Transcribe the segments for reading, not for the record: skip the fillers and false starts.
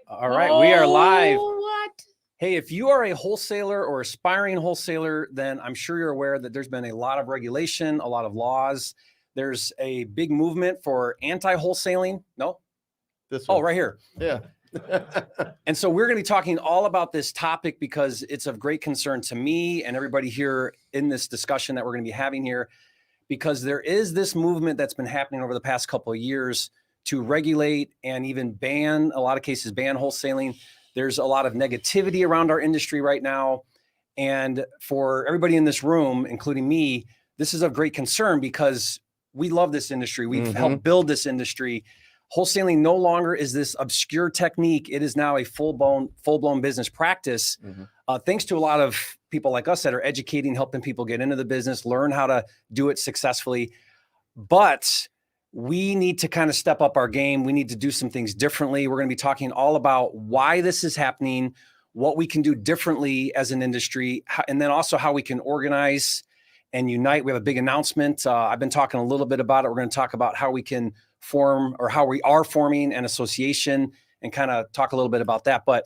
All right, we are live. What? Hey, if you are a wholesaler or aspiring wholesaler, then I'm sure you're aware that there's been a lot of regulation, a lot of laws. There's a big movement for anti-wholesaling. No? This one. Oh, right here. Yeah. And so we're going to be talking all about this topic because it's of great concern to me and everybody here in this discussion that we're going to be having here, because there is this movement that's been happening over the past couple of years to regulate and even ban, a lot of cases, ban wholesaling. There's a lot of negativity around our industry right now. And for everybody in this room, including me, this is of great concern because we love this industry. We've helped build this industry. Wholesaling no longer is this obscure technique. It is now a full-blown business practice, thanks to a lot of people like us that are educating, helping people get into the business, learn how to do it successfully. But we need to kind of step up our game. We need to do some things differently. We're going to be talking all about why this is happening, what we can do differently as an industry, and then also how we can organize and unite. We have a big announcement. I've been talking a little bit about it. We're going to talk about how we can form, or how we are forming, an association and kind of talk a little bit about that. But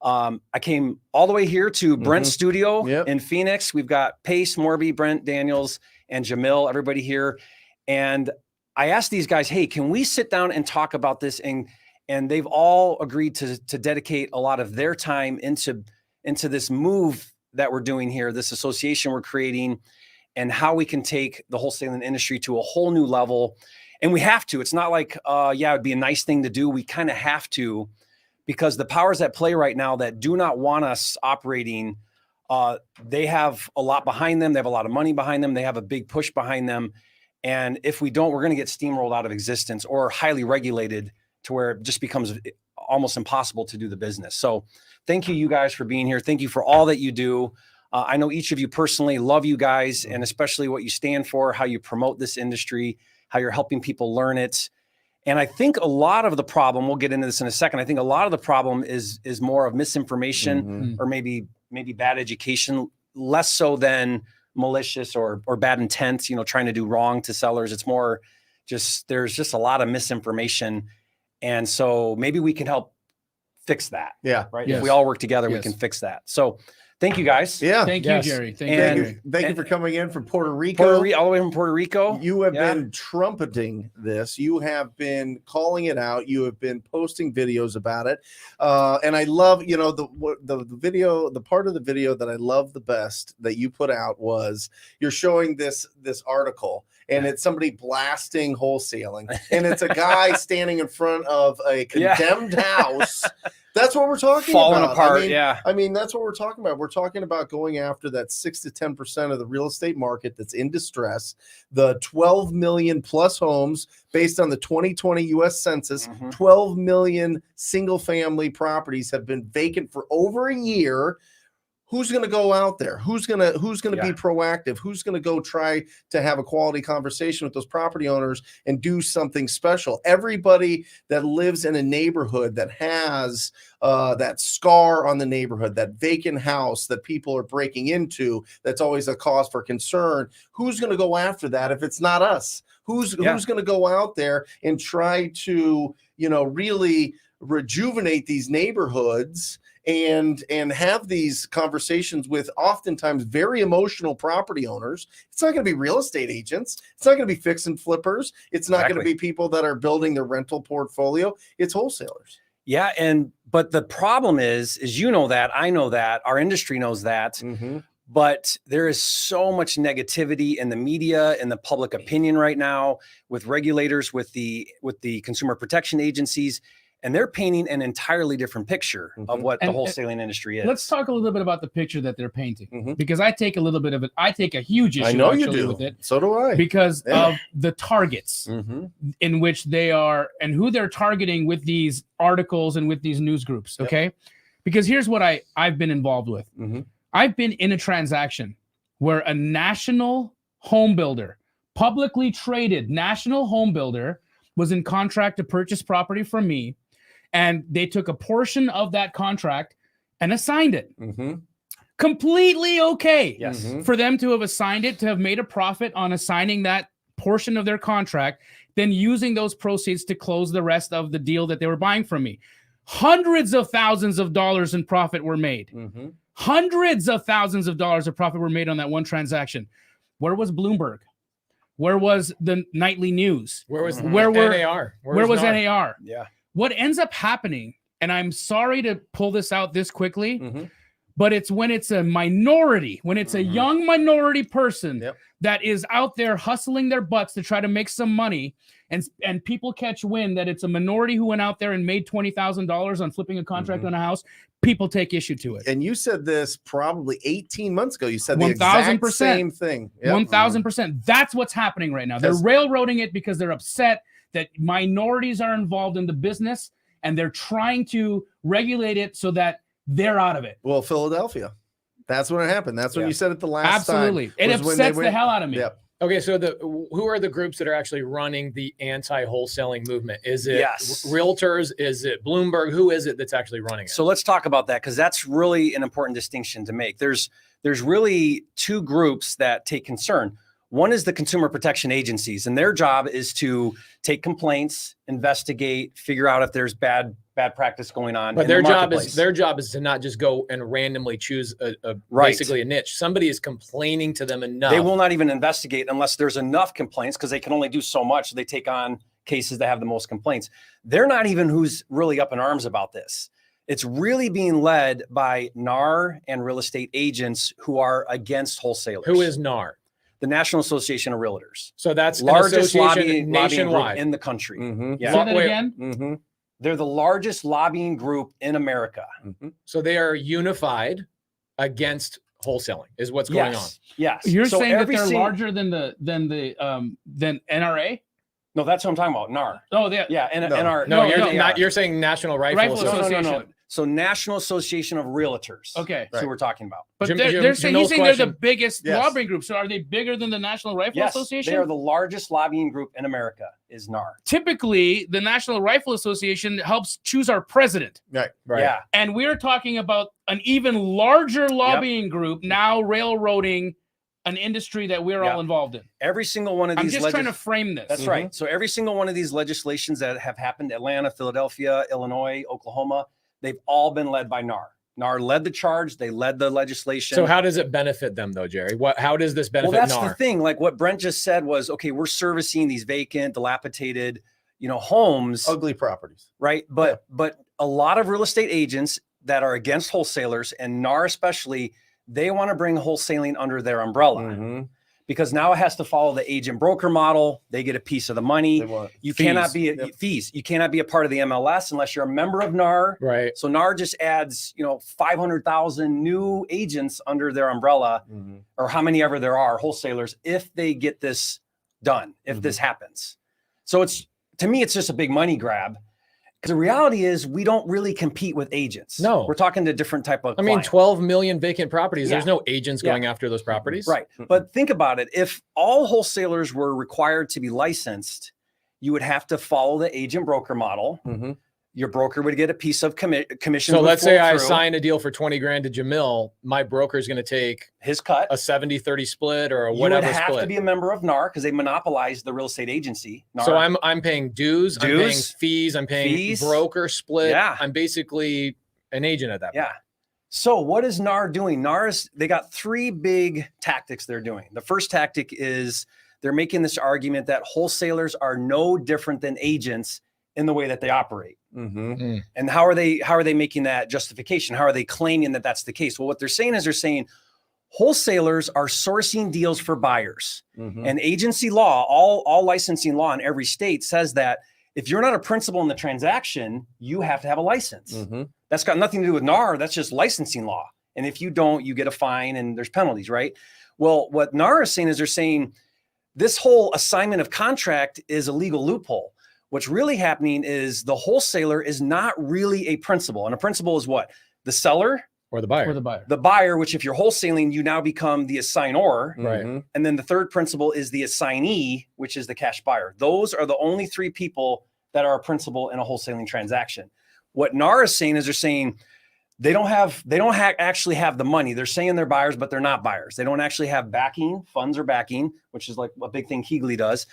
I came all the way here to Brent's studio in Phoenix. We've got Pace, Morby, Brent, Daniels, and Jamil, everybody here. And I asked these guys, hey, can we sit down and talk about this? And they've all agreed to dedicate a lot of their time into this move that we're doing here, this association we're creating, and how we can take the wholesaling industry to a whole new level. And we have to. It's not like, yeah, it'd be a nice thing to do. We kind of have to, because the powers that play right now that do not want us operating, they have a lot behind them. They have a lot of money behind them. They have a big push behind them. And if we don't, we're going to get steamrolled out of existence or highly regulated to where it just becomes almost impossible to do the business. So thank you guys for being here. Thank you for all that you do. I know each of you personally, love you guys, and especially what you stand for, how you promote this industry, how you're helping people learn it. And I think a lot of the problem, we'll get into this in a second, I think a lot of the problem is more of misinformation or maybe bad education, less so than malicious or bad intent, trying to do wrong to sellers. It's more just, there's just a lot of misinformation. And so maybe we can help fix that. Yeah. Right. Yes. If we all work together, we can fix that. So thank you guys. Yeah. Thank you, Jerry. Thank you for coming in from Puerto Rico. All the way from Puerto Rico. You have been trumpeting this. You have been calling it out. You have been posting videos about it. And I love, the video, the part of the video that I love the best that you put out was you're showing this article, and it's somebody blasting wholesaling, and it's a guy standing in front of a condemned house. That's what we're talking about. Falling apart, I mean, that's what we're talking about. We're talking about going after that 6 to 10% of the real estate market that's in distress. The 12 million plus homes based on the 2020 U.S. Census, 12 million single-family properties have been vacant for over a year. Who's going to go out there? Who's going to be proactive? Who's going to go try to have a quality conversation with those property owners and do something special? Everybody that lives in a neighborhood that has that scar on the neighborhood, that vacant house that people are breaking into, that's always a cause for concern. Who's going to go after that if it's not us? Who's going to go out there and try to, really rejuvenate these neighborhoods and have these conversations with oftentimes very emotional property owners? It's not going to be real estate agents. It's not going to be fix and flippers. It's not going to be people that are building their rental portfolio. It's wholesalers. Yeah. But the problem is that, I know that, our industry knows that, but there is so much negativity in the media and the public opinion right now with regulators, with the consumer protection agencies. And they're painting an entirely different picture of what the wholesaling industry is. Let's talk a little bit about the picture that they're painting, because I take a little bit of it. I take a huge issue. I know you do. With it. So do I. Because of the targets in which they are and who they're targeting with these articles and with these news groups. Okay. Because here's what I've been involved with. I've been in a transaction where a national home builder, publicly traded national home builder, was in contract to purchase property from me. And they took a portion of that contract and assigned it. Completely okay for them to have assigned it, to have made a profit on assigning that portion of their contract, then using those proceeds to close the rest of the deal that they were buying from me. Hundreds of thousands of dollars in profit were made. Mm-hmm. Hundreds of thousands of dollars of profit were made on that one transaction. Where was Bloomberg? Where was the nightly news? Where was NAR? Where was NAR? NAR? Yeah. What ends up happening, and I'm sorry to pull this out this quickly, Mm-hmm. but it's when it's a minority, when it's a young minority person Yep. that is out there hustling their butts to try to make some money, and people catch wind that it's a minority who went out there and made $20,000 on flipping a contract on a house, people take issue to it. And you said this probably 18 months ago. You said the 1000%. exact same thing. Yep. 1000%. That's what's happening right now. They're railroading it because they're upset that minorities are involved in the business, and they're trying to regulate it so that they're out of it. Well, Philadelphia. That's when it happened. That's when Yeah. you said it the last time. Absolutely. It was when they upsets the went- hell out of me. Yep. Okay, so who are the groups that are actually running the anti-wholesaling movement? Is it Yes. Realtors? Is it Bloomberg? Who is it that's actually running it? So let's talk about that, because that's really an important distinction to make. There's really two groups that take concern. One is the consumer protection agencies, and their job is to take complaints, investigate, figure out if there's bad practice going on. But in their the job marketplace. is to not just go and randomly choose Right. basically a niche. Somebody is complaining to them enough. They will not even investigate unless there's enough complaints, because they can only do so much. So they take on cases that have the most complaints. They're not even who's really up in arms about this. It's really being led by NAR and real estate agents who are against wholesalers. Who is NAR? The National Association of Realtors? So that's Largest an association lobbying group nationwide. in the country. Mm-hmm. Yeah. Say that Wait. again. Mm-hmm. They're the largest lobbying group in America. Mm-hmm. So they are unified against wholesaling is what's going on. Yes. You're So saying that every they're sing- larger than NRA? No, that's what I'm talking about. NAR. Oh, yeah. Yeah. And No. NR. No, you're no, not. You're saying National Rifle Rifle Association. No. Association. So National Association of Realtors. Okay. That's who we're talking about. But Jim- they're saying, he's Jamil's saying they're the question. biggest Yes. lobbying group. So are they bigger than the National Rifle Yes, Association? they are the largest lobbying group in America. Is NAR. Typically, the National Rifle Association helps choose our president. Right. Right. Yeah. And we're talking about an even larger lobbying group now railroading an industry that we're Yep. all involved in. Every single one of I'm these. just trying to frame this. That's right. So every single one of these legislations that have happened, Atlanta, Philadelphia, Illinois, Oklahoma, they've all been led by NAR. NAR led the charge. They led the legislation. So how does it benefit them though, Jerry? How does this Well, benefit that's NAR? the thing. Like what Brent just said was, okay, we're servicing these vacant, dilapidated, homes, Ugly properties. right? But a lot of real estate agents that are against wholesalers, and NAR especially, they want to bring wholesaling under their umbrella. Mm-hmm. Because now it has to follow the agent broker model. They get a piece of the money. They want You fees. cannot be Yep. fees. You cannot be a part of the MLS unless you're a member of NAR. Right. So NAR just adds, 500,000 new agents under their umbrella, Mhm. or how many ever there are wholesalers, if they get this done, if this happens. So to me, it's just a big money grab. Because the reality is we don't really compete with agents. No. We're talking to different type of I mean, client. 12 million vacant properties. There's Yeah. no agents going after those properties. Right. But think about it. If all wholesalers were required to be licensed, you would have to follow the agent broker model. Mm-hmm. Your broker would get a piece of commission. So let's say I sign a deal for 20 grand to Jamil. My broker is going to take his cut. a 70-30 split or a You would whatever have split. to be a member of NAR because they monopolize the real estate agency. NAR. So I'm paying dues, I'm paying Dues, fees, I'm paying fees. broker split. Yeah. I'm basically an agent at that point. Yeah. So what is NAR doing? They got three big tactics they're doing. The first tactic is they're making this argument that wholesalers are no different than agents in the way that they operate. Mm-hmm. And how are they making that justification? How are they claiming that that's the case? Well, what they're saying is wholesalers are sourcing deals for buyers. Mm-hmm. And agency law, all licensing law in every state says that if you're not a principal in the transaction, you have to have a license. Mm-hmm. That's got nothing to do with NAR. That's just licensing law. And if you don't, you get a fine and there's penalties, right? Well, what NAR is saying is they're saying this whole assignment of contract is a legal loophole. What's really happening is the wholesaler is not really a principal. And a principal is what? The seller, Or the buyer. For the buyer. the buyer, which if you're wholesaling, you now become the assignor. Right. Mm-hmm. And then the third principal is the assignee, which is the cash buyer. Those are the only three people that are a principal in a wholesaling transaction. What NAR is saying is they're saying they don't actually have the money. They're saying they're buyers, but they're not buyers. They don't actually have backing, funds or backing, which is like a big thing Keegley does.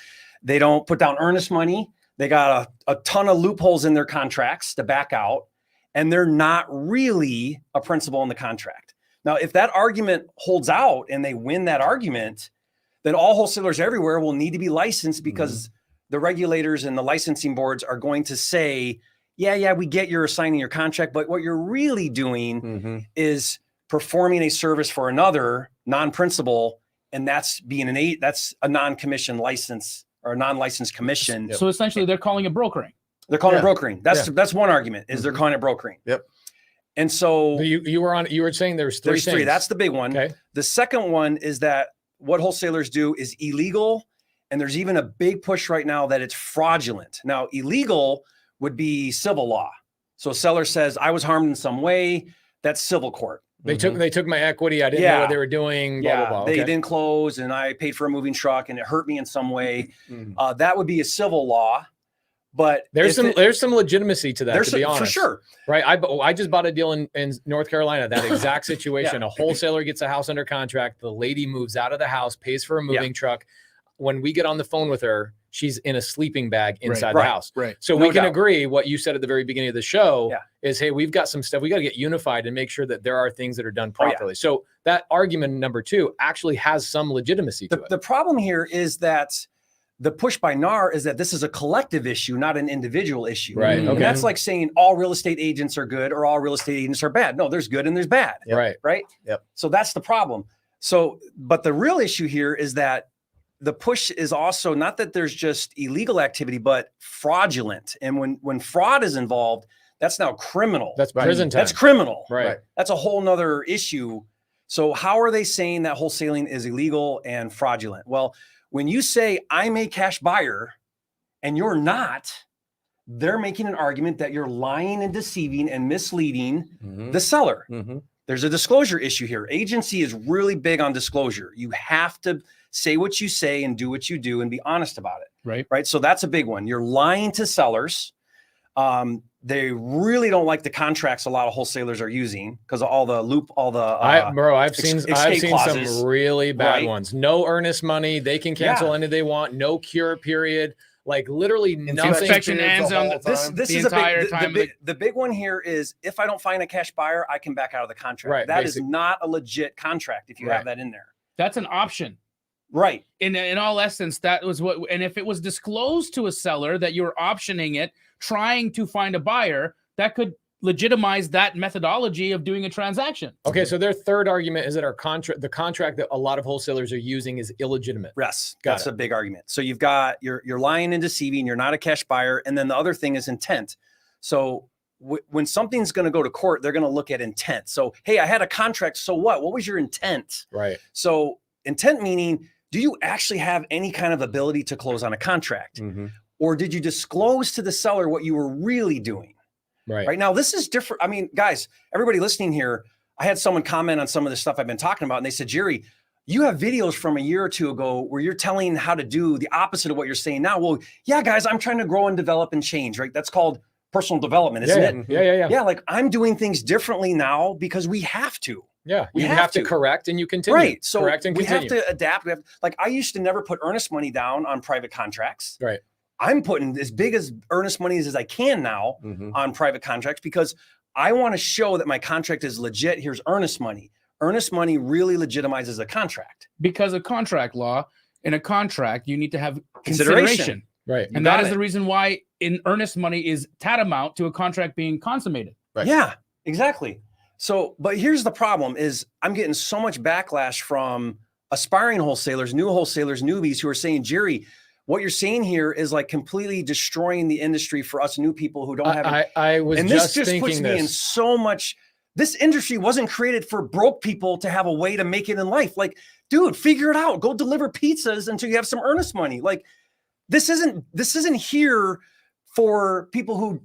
They don't put down earnest money. They got a ton of loopholes in their contracts to back out, and they're not really a principal in the contract. Now, if that argument holds out and they win that argument, then all wholesalers everywhere will need to be licensed, because the regulators and the licensing boards are going to say, yeah, we get you're assigning your contract, but what you're really doing is performing a service for another non-principal, and that's that's a non-commissioned license or a non-licensed commission. So essentially, they're calling it brokering. They're calling it brokering. That's one argument, is they're calling it brokering. Yep. And so you were saying there's three there's things. three. That's the big one. Okay. The second one is that what wholesalers do is illegal, and there's even a big push right now that it's fraudulent. Now, illegal would be civil law. So a seller says, I was harmed in some way. That's civil court. They took my equity. I didn't know what they were doing. Blah, blah, blah. They Okay. didn't close, and I paid for a moving truck, and it hurt me in some way. That would be a civil law. But there's some legitimacy to that, to be honest. For sure. Right. I just bought a deal in North Carolina, that exact situation. A wholesaler gets a house under contract. The lady moves out of the house, pays for a moving truck. When we get on the phone with her, she's in a sleeping bag inside the house. Right. So No we can doubt. agree what you said at the very beginning of the show is, hey, we've got some stuff. We got to get unified and make sure that there are things that are done properly. So that argument number two actually has some legitimacy to it. The problem here is that the push by NAR is that this is a collective issue, not an individual issue. Right. And Okay. that's like saying all real estate agents are good or all real estate agents are bad. No, there's good and there's bad. Right. Right. Yep. So that's the problem. So, but the real issue here is that the push is also not that there's just illegal activity, but fraudulent. And when fraud is involved, that's now criminal. That's prison time. That's criminal. Right. That's a whole nother issue. So how are they saying that wholesaling is illegal and fraudulent? Well, when you say I'm a cash buyer and you're not, they're making an argument that you're lying and deceiving and misleading the seller. There's a disclosure issue here. Agency is really big on disclosure. You have to say what you say and do what you do and be honest about it. Right. So that's a big one. You're lying to sellers. They really don't like the contracts a lot of wholesalers are using because of all the I've seen clauses, some really bad right? ones. No earnest money. They can cancel any they want. No cure period. Like literally nothing. Inspection ends on this the is entire a big, time. the big one here is if I don't find a cash buyer, I can back out of the contract. Right, That is not a legit contract if you have that in there. That's an option. Right. In all essence, that was what, and if it was disclosed to a seller that you're optioning it, trying to find a buyer, that could legitimize that methodology of doing a transaction. Okay, so their third argument is that the contract that a lot of wholesalers are using is illegitimate. Yes, that's a big argument. So you've got you're lying and deceiving. You're not a cash buyer, and then the other thing is intent. So when something's going to go to court, they're going to look at intent. So hey, I had a contract. So what? What was your intent? Right. So intent meaning, do you actually have any kind of ability to close on a contract, or did you disclose to the seller what you were really doing? Right now, this is different. I mean, guys, everybody listening here, I had someone comment on some of the stuff I've been talking about, and they said, Jerry, you have videos from a year or two ago where you're telling how to do the opposite of what you're saying now. Well, yeah, guys, I'm trying to grow and develop and change, right? That's called personal development, isn't it? Yeah. Yeah, like I'm doing things differently now because we have to. Yeah, you have to correct and you continue. Right. So correct and we continue. have to adapt. We have, like, I used to never put earnest money down on private contracts. Right. I'm putting as big as earnest money as I can now on private contracts because I want to show that my contract is legit. Here's earnest money. Earnest money really legitimizes a contract. Because of contract law, in a contract, you need to have consideration. Right. And that is the reason why in earnest money is tantamount to a contract being consummated. Right. Yeah, exactly. So, but here's the problem is I'm getting so much backlash from aspiring wholesalers, new wholesalers, newbies who are saying, Jerry, what you're saying here is like completely destroying the industry for us new people who don't have it. I was and just this just puts me in so much. This industry wasn't created for broke people to have a way to make it in life. Like, dude, figure it out. Go deliver pizzas until you have some earnest money. Like, this isn't here for people who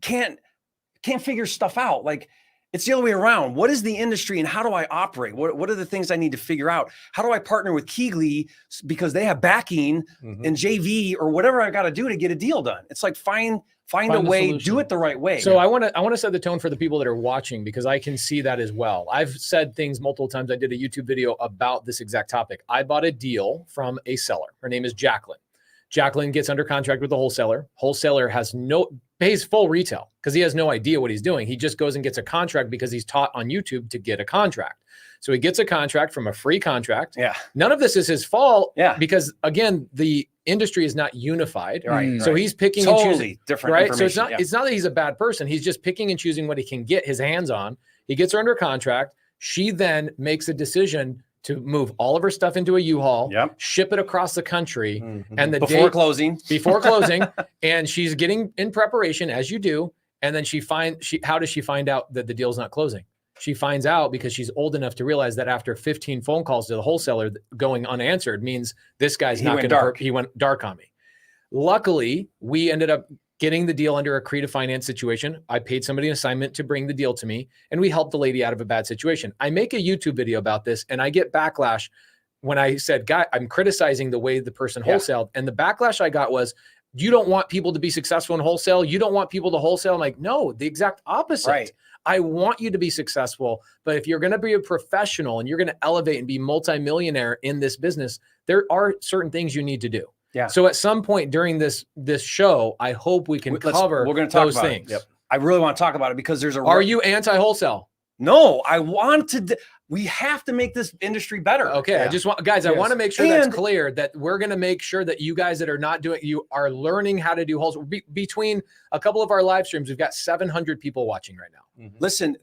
can't figure stuff out. Like, it's the other way around. What is the industry and how do I operate? What are the things I need to figure out? How do I partner with Keegley because they have backing and JV or whatever I got to do to get a deal done? It's like find a way, solution. do it the right way. So I want to set the tone for the people that are watching because I can see that as well. I've said things multiple times. I did a YouTube video about this exact topic. I bought a deal from a seller. Her name is Jacqueline. Jacqueline gets under contract with the wholesaler. Wholesaler pays full retail because he has no idea what he's doing. He just goes and gets a contract because he's taught on YouTube to get a contract. So he gets a contract from a free contract. Yeah. None of this is his fault. Yeah. Because again, the industry is not unified. Right. So he's picking and choosing. Totally different Right. So information. it's not that he's a bad person. He's just picking and choosing what he can get his hands on. He gets her under contract. She then makes a decision to move all of her stuff into a U-Haul, ship it across the country, and before closing, and she's getting in preparation as you do. And then how does she find out that the deal's not closing? She finds out because she's old enough to realize that after 15 phone calls to the wholesaler going unanswered means this guy's not going to hurt. He went dark on me. Luckily, we ended up getting the deal under a creative finance situation. I paid somebody an assignment to bring the deal to me, and we helped the lady out of a bad situation. I make a YouTube video about this, and I get backlash when I said, "Guy, I'm criticizing the way the person wholesaled." And the backlash I got was, "You don't want people to be successful in wholesale. You don't want people to wholesale." I'm like, no, the exact opposite. Right. I want you to be successful, but if you're going to be a professional and you're going to elevate and be multimillionaire in this business, there are certain things you need to do. Yeah. So at some point during this show, I hope we can cover we're going to talk those about things. It. Yep. I really want to talk about it because there's Are you anti-wholesale? No, I want to. We have to make this industry better. Okay. I just want, guys, I want to make sure that's clear that we're going to make sure that you guys that are not doing, you are learning how to do wholesale. Between a couple of our live streams, we've got 700 people watching right now. Listen,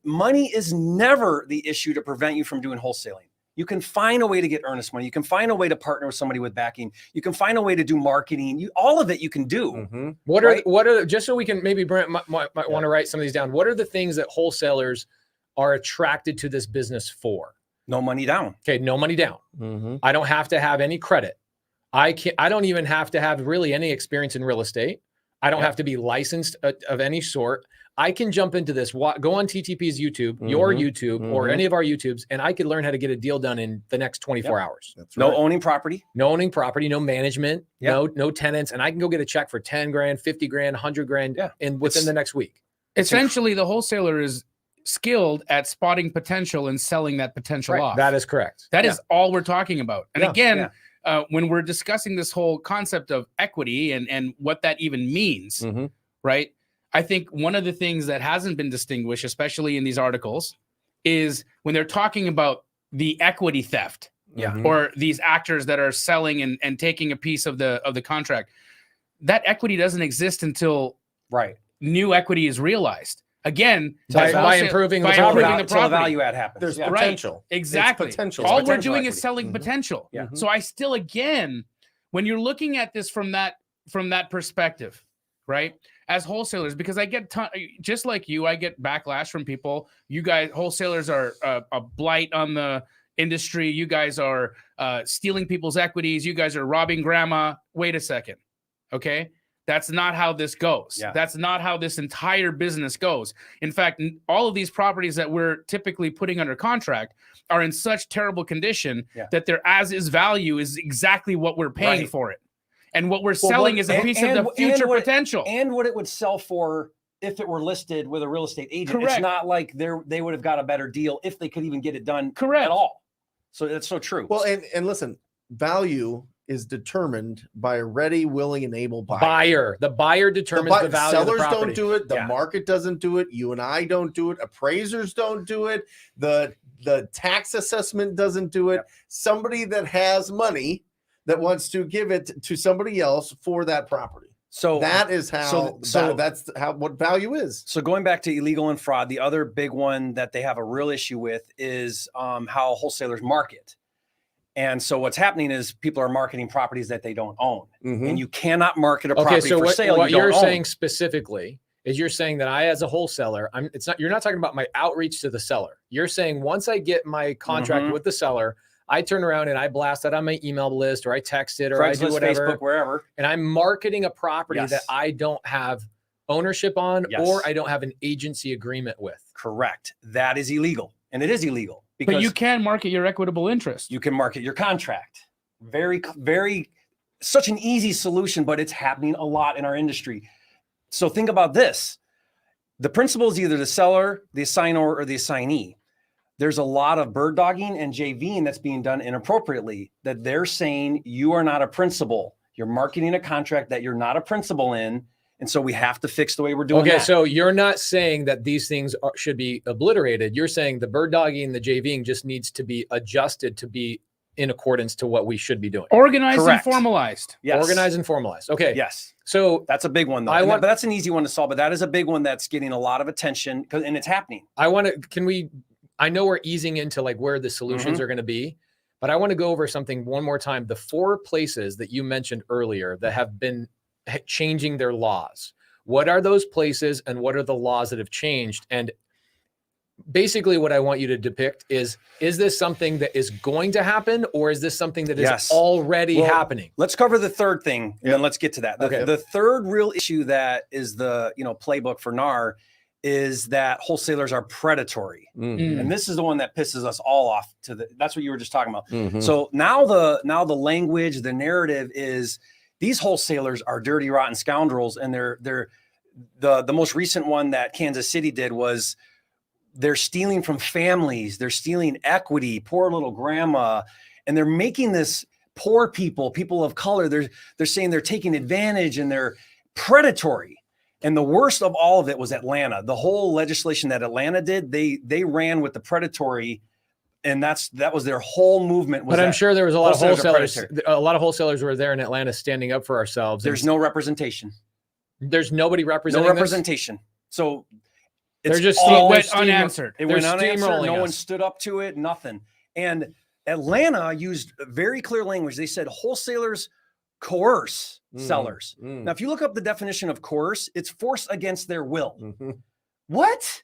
money is never the issue to prevent you from doing wholesaling. You can find a way to get earnest money. You can find a way to partner with somebody with backing. You can find a way to do marketing. All of it you can do. What are just so we can maybe Brent might want to write some of these down. What are the things that wholesalers are attracted to this business for? No money down. Okay, no money down. I don't have to have any credit. I don't even have to have really any experience in real estate. I don't have to be licensed of any sort. I can jump into this, go on TTP's YouTube, your YouTube, or any of our YouTubes, and I could learn how to get a deal done in the next 24 hours. That's No owning property. No owning property, no management, no tenants, and I can go get a check for 10 grand, 50 grand, 100 grand within the next week. Essentially, the wholesaler is skilled at spotting potential and selling that potential off. That is correct. That is all we're talking about. And again, when we're discussing this whole concept of equity and what that even means, right? I think one of the things that hasn't been distinguished, especially in these articles, is when they're talking about the equity theft, or these actors that are selling and taking a piece of the contract. That equity doesn't exist until new equity is realized. Again, by improving the property. Until the value add happens. There's potential. Exactly. Potential. All Potential we're doing equity. is selling potential. So I still, again, when you're looking at this from that perspective, right? As wholesalers, because I get just like you, I get backlash from people. You guys, wholesalers, are a blight on the industry. You guys are stealing people's equities. You guys are robbing grandma. Wait a second, okay? That's not how this goes. That's not how this entire business goes. In fact, all of these properties that we're typically putting under contract are in such terrible condition that their as-is value is exactly what we're paying for it. And what we're selling is a piece of the future potential. And what it would sell for if it were listed with a real estate agent. Correct. It's not like they would have got a better deal if they could even get it done at all. So that's so true. Well, and listen, value is determined by a ready, willing, and able buyer. The buyer determines the value of the property. Sellers don't do it. The market doesn't do it. You and I don't do it. Appraisers don't do it. The tax assessment doesn't do it. Somebody that has money that wants to give it to somebody else for that property. So that is how that's how what value is. So going back to illegal and fraud, the other big one that they have a real issue with is how wholesalers market. And so what's happening is people are marketing properties that they don't own, and you cannot market a property for sale. What you're saying specifically is you're saying that I, as a wholesaler, you're not talking about my outreach to the seller. You're saying once I get my contract with the seller, I turn around and I blast that on my email list, or I text it, or Craigslist, I do whatever, Facebook, wherever, and I'm marketing a property that I don't have ownership on, or I don't have an agency agreement with. Correct. That is illegal, and it is illegal. Because but you can market your equitable interest. You can market your contract. Very, very, such an easy solution, but it's happening a lot in our industry. So think about this. The principal is either the seller, the assignor, or the assignee. There's a lot of bird dogging and JVing that's being done inappropriately, that they're saying you are not a principal. You're marketing a contract that you're not a principal in. And so we have to fix the way we're doing Okay, that. so you're not saying that these things should be obliterated. You're saying the bird dogging and the JVing just needs to be adjusted to be in accordance to what we should be doing. Organized Correct. and formalized. Yes. Organized and formalized. Okay. Yes. So That's a big one, though. But that's an easy one to solve. But that is a big one that's getting a lot of attention, and it's happening. I know we're easing into like where the solutions are going to be, but I want to go over something one more time. The 4 places that you mentioned earlier that have been changing their laws. What are those places and what are the laws that have changed? And basically what I want you to depict is this something that is going to happen or is this something that is already happening? Let's cover the third thing and then let's get to that. The third real issue that is the playbook for NAR is that wholesalers are predatory. And this is the one that pisses us all off that's what you were just talking about. So now the language, the narrative is these wholesalers are dirty, rotten scoundrels. And the most recent one that Kansas City did was they're stealing from families. They're stealing equity, poor little grandma. And they're making this poor people of color. They're saying they're taking advantage and they're predatory. And the worst of all of it was Atlanta. The whole legislation that Atlanta did, they ran with the predatory. And that was their whole movement. But I'm sure there was a lot of wholesalers. A lot of wholesalers were there in Atlanta standing up for ourselves. There's no representation. There's nobody representing. No representation. So they're just unanswered. It went unanswered. No one stood up to it. Nothing. And Atlanta used very clear language. They said wholesalers coerce sellers. Now, if you look up the definition of coerce, it's force against their will. What?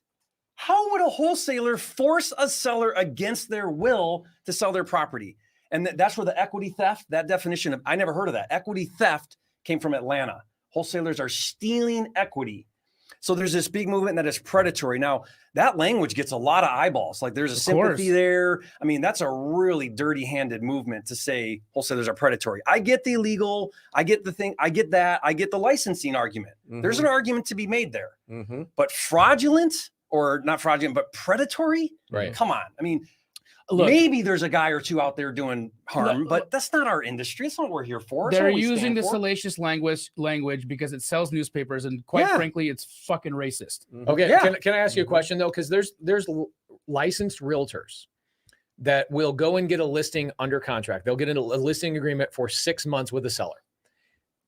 How would a wholesaler force a seller against their will to sell their property? And that's where the equity theft, that definition of, I never heard of that. Equity theft came from Atlanta. Wholesalers are stealing equity. So there's this big movement that is predatory. Now, that language gets a lot of eyeballs. Like there's a sympathy there. I mean, that's a really dirty-handed movement to say wholesalers are predatory. I get the illegal. I get the thing. I get that. I get the licensing argument. There's an argument to be made there. But fraudulent, or not fraudulent, but predatory? Right. Come on. I mean, Look, maybe there's a guy or two out there doing harm, but that's not our industry. It's not what we're here for. They're using the salacious language because it sells newspapers, and quite frankly, it's fucking racist. Okay, can I ask you a question though? Because there's licensed realtors that will go and get a listing under contract. They'll get a listing agreement for 6 months with a seller.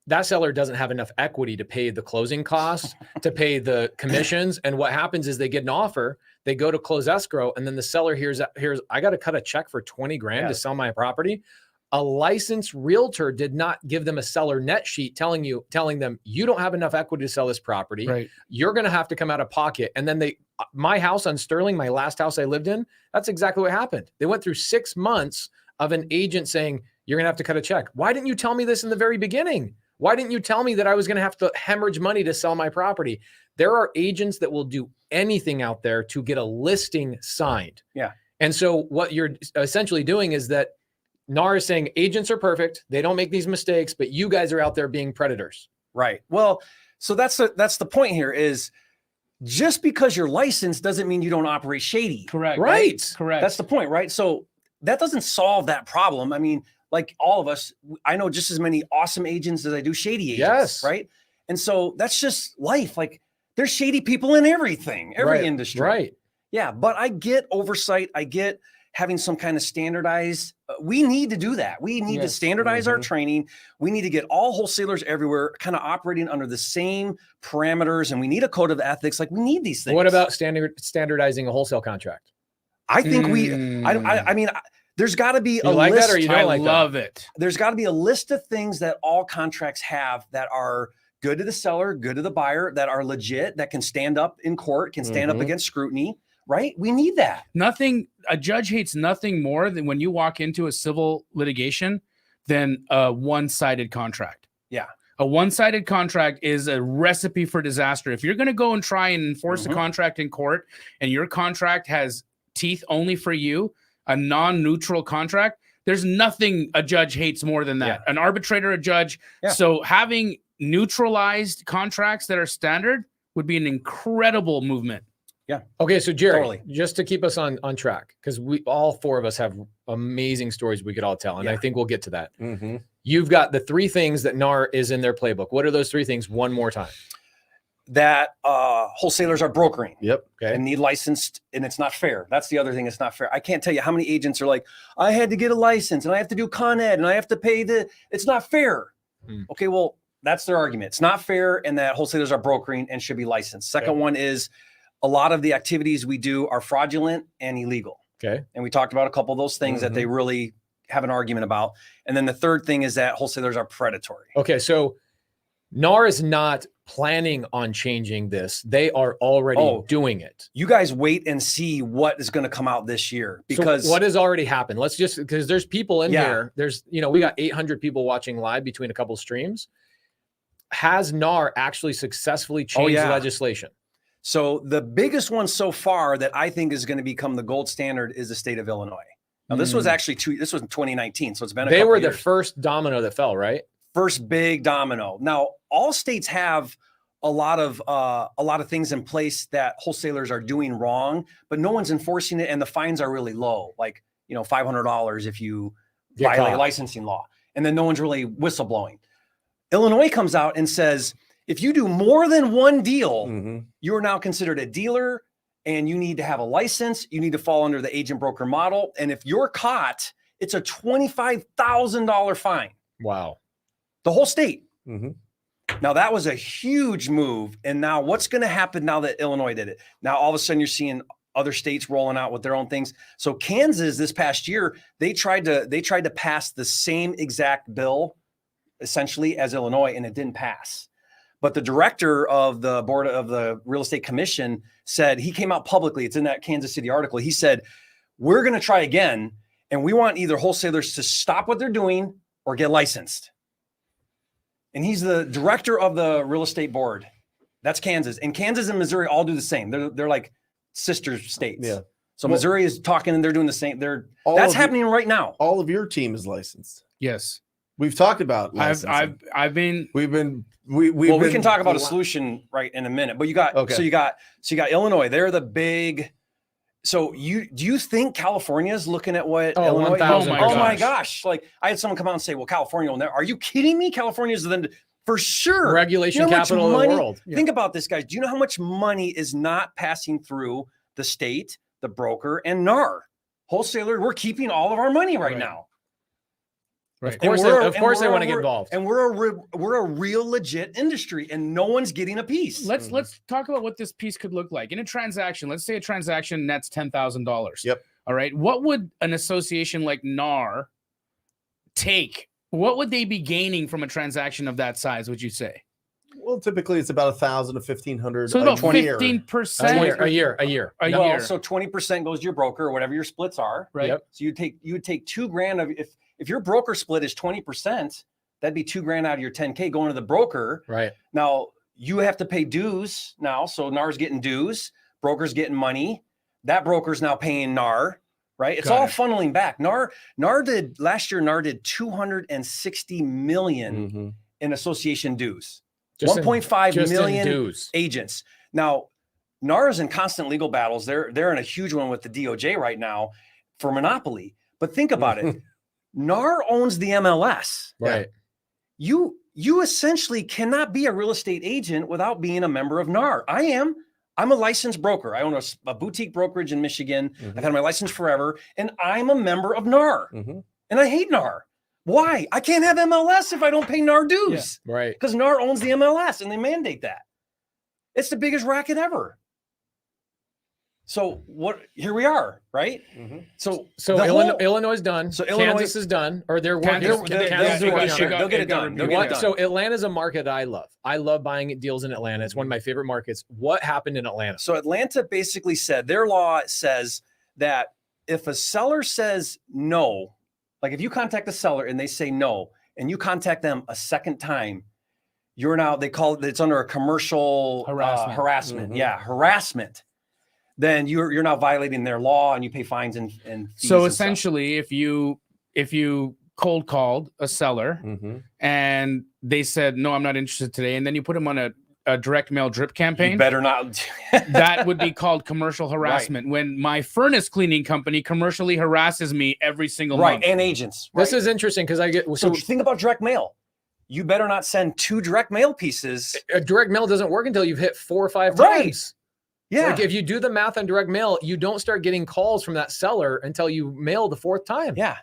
That seller doesn't have enough equity to pay the closing costs, to pay the commissions. And what happens is they get an offer, they go to close escrow, and then the seller here's I got to cut a check for 20 grand to sell my property. A licensed realtor did not give them a seller net sheet telling them you don't have enough equity to sell this property. Right. You're going to have to come out of pocket. And then my house on Sterling, my last house I lived in, that's exactly what happened. They went through 6 months of an agent saying, you're going to have to cut a check. Why didn't you tell me this in the very beginning? Why didn't you tell me that I was going to have to hemorrhage money to sell my property? There are agents that will do anything out there to get a listing signed. Yeah. And so what you're essentially doing is that NAR is saying agents are perfect. They don't make these mistakes, but you guys are out there being predators. Right. Well, so that's the point here is just because you're licensed doesn't mean you don't operate shady. Correct. Right. Correct. That's the point, right? So that doesn't solve that problem. I mean, like all of us, I know just as many awesome agents as I do shady agents. Yes. Right. And so that's just life. Like there's shady people in everything, every industry. Right. Yeah. But I get oversight. I get having some kind of standardized. We need to do that. We need to standardize our training. We need to get all wholesalers everywhere kind of operating under the same parameters. And we need a code of ethics. Like we need these things. What about standardizing a wholesale contract? I think I mean, there's got to be a like list. That or you don't like love that? It. There's got to be a list of things that all contracts have that are good to the seller, good to the buyer, that are legit, that can stand up in court, can stand up against scrutiny, right? We need that. A judge hates nothing more than when you walk into a civil litigation than a one-sided contract. Yeah. A one-sided contract is a recipe for disaster. If you're going to go and try and enforce a contract in court and your contract has teeth only for you, a non-neutral contract, there's nothing a judge hates more than that. An arbitrator, a judge. So having neutralized contracts that are standard would be an incredible movement. Yeah. Okay. So Jerry, just to keep us on track, because all 4 of us have amazing stories we could all tell. And I think we'll get to that. You've got the 3 things that NAR is in their playbook. What are those 3 things? One more time. That wholesalers are brokering. Yep. Okay. And need licensed, and it's not fair. That's the other thing. It's not fair. I can't tell you how many agents are like, I had to get a license and I have to do Con Ed and I have to pay it's not fair. Okay, well, that's their argument. It's not fair, and that wholesalers are brokering and should be licensed. Second one is a lot of the activities we do are fraudulent and illegal. Okay. And we talked about a couple of those things that they really have an argument about. And then the third thing is that wholesalers are predatory. Okay, so NAR is not planning on changing this. They are already doing it. You guys wait and see what is going to come out this year, because so what has already happened? Let's just, because there's people in here. There's, we got 800 people watching live between a couple streams. Has NAR actually successfully changed the legislation? So the biggest one so far that I think is going to become the gold standard is the state of Illinois. Now, this was actually this was in 2019, so it's been a couple They were years. the first domino that fell, right? First big domino. Now, all states have a lot of things in place that wholesalers are doing wrong, but no one's enforcing it, and the fines are really low, like $500 if you violate licensing law, and then no one's really whistleblowing. Illinois comes out and says, if you do more than one deal, you are now considered a dealer, and you need to have a license. You need to fall under the agent broker model, and if you're caught, it's a $25,000 fine. Wow. The whole state. Now, that was a huge move. And now what's going to happen now that Illinois did it? Now, all of a sudden, you're seeing other states rolling out with their own things. So Kansas this past year, they tried to pass the same exact bill, essentially, as Illinois, and it didn't pass. But the director of the board of the real estate commission said, he came out publicly, it's in that Kansas City article. He said, we're going to try again, and we want either wholesalers to stop what they're doing or get licensed. And he's the director of the real estate board. That's Kansas. And Kansas and Missouri all do the same. They're like sister states. Yeah. So Missouri is talking and they're doing the same. That's happening right now. All of your team is licensed. Yes. We've talked about licensing. We can talk about a solution right in a minute. But you got so you got Illinois. They're the big. So do you think California is looking at what Illinois? 1,000%. Oh my gosh! Like, I had someone come out and say, "Well, California will never." Are you kidding me? California is then for sure regulation capital of the world. Think about this, guys. Do you know how much money is not passing through the state, the broker, and NAR? Wholesaler, we're keeping all of our money right now. Right. Of course, they want to get involved. And we're a real legit industry, and no one's getting a piece. Let's talk about what this piece could look like in a transaction. Let's say a transaction nets $10,000. Yep. All right. What would an association like NAR take? What would they be gaining from a transaction of that size? Would you say? Well, typically it's about 1,000 to 1,500. So about 15% a year. So 20% goes to your broker, or whatever your splits are. Right. Yep. So you would take $2,000 of if your broker split is 20%, that'd be $2,000 out of your 10K going to the broker. Right. Now you have to pay dues now. So NAR's getting dues, broker's getting money. That broker's now paying NAR, right? It's all funneling back. NAR did last year, NAR did 260 million in association dues. 1.5 million dues. Agents. Now, NAR is in constant legal battles. They're in a huge one with the DOJ right now for monopoly. But think about it. NAR owns the MLS. Right. You essentially cannot be a real estate agent without being a member of NAR. I'm a licensed broker. I own a boutique brokerage in Michigan. I've had my license forever, and I'm a member of NAR. And I hate NAR. Why? I can't have MLS if I don't pay NAR dues. Yeah. Right. Because NAR owns the MLS, and they mandate that. It's the biggest racket ever. So here we are, right? So Illinois is done. So Kansas is done, or they're working. They'll get it done. So Atlanta's a market I love. I love buying deals in Atlanta. It's one of my favorite markets. What happened in Atlanta? So Atlanta basically said their law says that if a seller says no, like if you contact the seller and they say no, and you contact them a second time, it's under a commercial harassment. Yeah, harassment. Then you're now violating their law, and you pay fines and fees. So essentially, if you cold called a seller and they said, no, I'm not interested today, and then you put them on a direct mail drip You campaign, better not. that would be called commercial harassment. When my furnace cleaning company commercially harasses me every single Right, month. and agents. This right. is interesting because I get So think about direct mail. You better not send 2 direct mail pieces. a direct mail doesn't work until you've hit 4 or 5 Right. times. Yeah. Like if you do the math on direct mail, you don't start getting calls from that seller until you mail the 4th time. Yeah.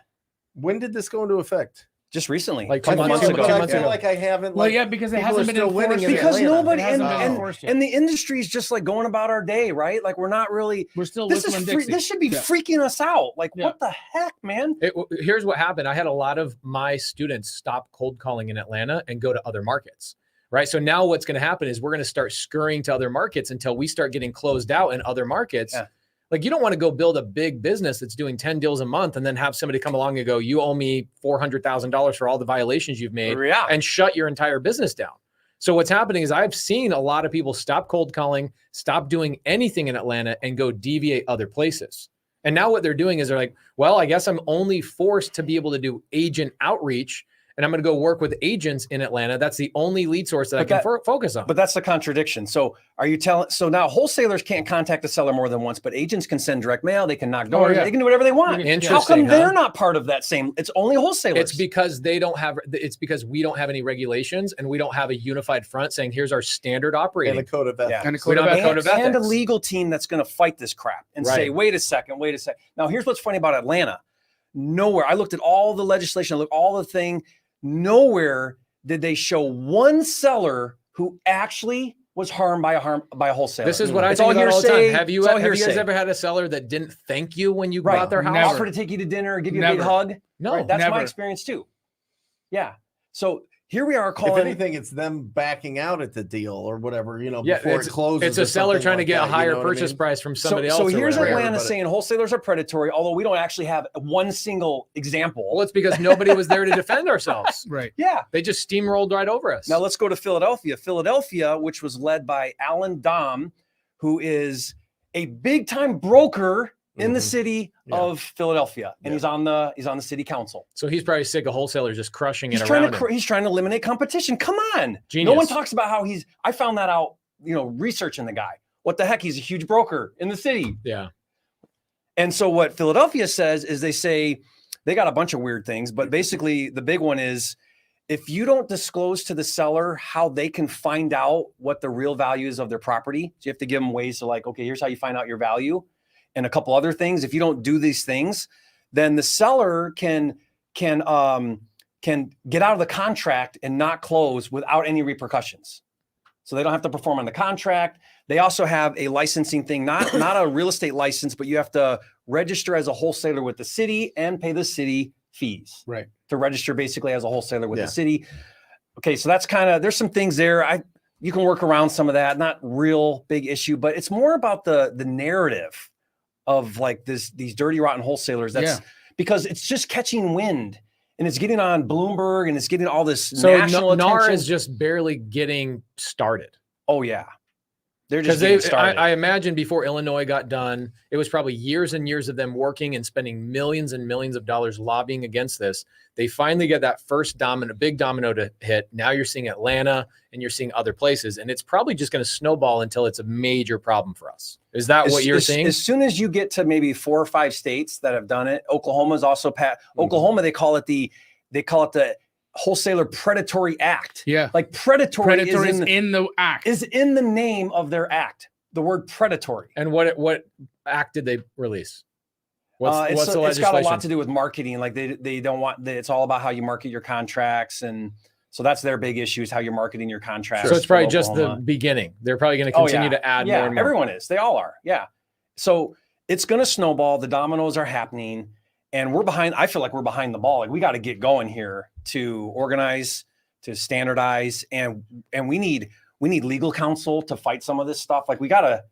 When did this go into effect? Just recently. Like 2 couple months ago. But 2 I months feel ago. like I haven't. Well, like, yeah, because it people hasn't are been still winning enforced in yet. Because Atlanta. nobody It hasn't been and enforced yet. and the industry is just like going about our day, right? Like we're not really. We're still This is whistling Dixie. this should be Yeah. freaking us out. Like Yeah. what the heck, man? Here's what happened. I had a lot of my students stop cold calling in Atlanta and go to other markets. Right. So now what's going to happen is we're going to start scurrying to other markets until we start getting closed out in other markets. Yeah. Like you don't want to go build a big business that's doing 10 deals a month and then have somebody come along and go, you owe me $400,000 for all the violations you've made Yeah. and shut your entire business down. So what's happening is I've seen a lot of people stop cold calling, stop doing anything in Atlanta and go deviate other places. And now what they're doing is they're like, well, I guess I'm only forced to be able to do agent outreach and I'm going to go work with agents in Atlanta. That's the only lead source that I can focus on. But that's the contradiction. So are you telling? So now wholesalers can't contact the seller more than once, but agents can send direct mail. They can knock doors. yeah. They can do whatever they want. Interesting, How come huh? they're not part of that same? It's only wholesalers. It's because they don't have. It's because we don't have any regulations and we don't have a unified front saying here's our standard operating. And a code of ethics. Yeah. And a We code don't of have ethics. code of and a ethics. legal team that's going to fight this crap and say, Right. wait a second. Now, here's what's funny about Atlanta. Nowhere. I looked at all the legislation. I looked all the thing. Nowhere did they show one seller who actually was harmed by a wholesaler. This is what I It's think all about all the hearsay. time. Have you It's all guys hearsay. ever had a seller that didn't thank you when you Right. bought their house? Never. Offer to take you to dinner, give you a Never. big hug? No, Right? That's never. my experience too. Yeah. So here we are If calling. anything, it's them backing out at the deal or whatever, Yeah, before it closes. It's a or seller something trying to like get that, a higher you know what I purchase mean? price from somebody else. So or here's whatever. Atlanta but- saying wholesalers are predatory, although we don't actually have one single example. Well, it's because nobody was there to defend ourselves. Right. Yeah. They just steamrolled right over us. Now let's go to Philadelphia. Philadelphia, which was led by Alan Dom, who is a big time broker in the Mhm. city Yeah. of Philadelphia, and Yeah. he's on the city council. So he's probably sick of wholesalers just crushing it He's trying around to him. he's trying to eliminate competition. Come on, Genius. no one talks about how I found that out. Researching the guy. What the heck? He's a huge broker in the city. Yeah. And so what Philadelphia says is they say they got a bunch of weird things, but basically the big one is if you don't disclose to the seller how they can find out what the real value is of their property, so you have to give them ways to like, okay, here's how you find out your value and a couple other things. If you don't do these things, then the seller can get out of the contract and not close without any repercussions. So they don't have to perform on the contract. They also have a licensing thing, not a real estate license, but you have to register as a wholesaler with the city and pay the city fees Right. to register basically as a wholesaler with Yeah. the city. Okay, so that's there's some things there. You can work around some of that, not real big issue, but it's more about the narrative of like these dirty, rotten wholesalers. That's because it's just catching wind and it's getting on Bloomberg and it's getting all this So national NAR attention. is just barely getting started. Oh yeah. They're Because just getting started. I imagine before Illinois got done, it was probably years and years of them working and spending millions and millions of dollars lobbying against this. They finally get that first big domino to hit. Now you're seeing Atlanta and you're seeing other places, and it's probably just going to snowball until it's a major problem for us. Is that what you're seeing? As soon as you get to maybe 4 or 5 states that have done it, Oklahoma's also Oklahoma, they call it the Wholesaler Predatory Act. Yeah. Like predatory Predators is in the act. is in the name of their act. The word predatory. And what act did they release? What's the It's legislation? got a lot to do with marketing. Like they don't want. It's all about how you market your contracts, and so that's their big issue is how you're marketing your contracts. So it's probably for just the Oklahoma. beginning. They're probably going to continue to add more and more. Everyone is. They all are. Yeah. So it's going to snowball. The dominoes are happening, and we're behind. I feel like we're behind the ball. Like we got to get going here to organize, to standardize, and we need legal counsel to fight some of this stuff. Like we gotta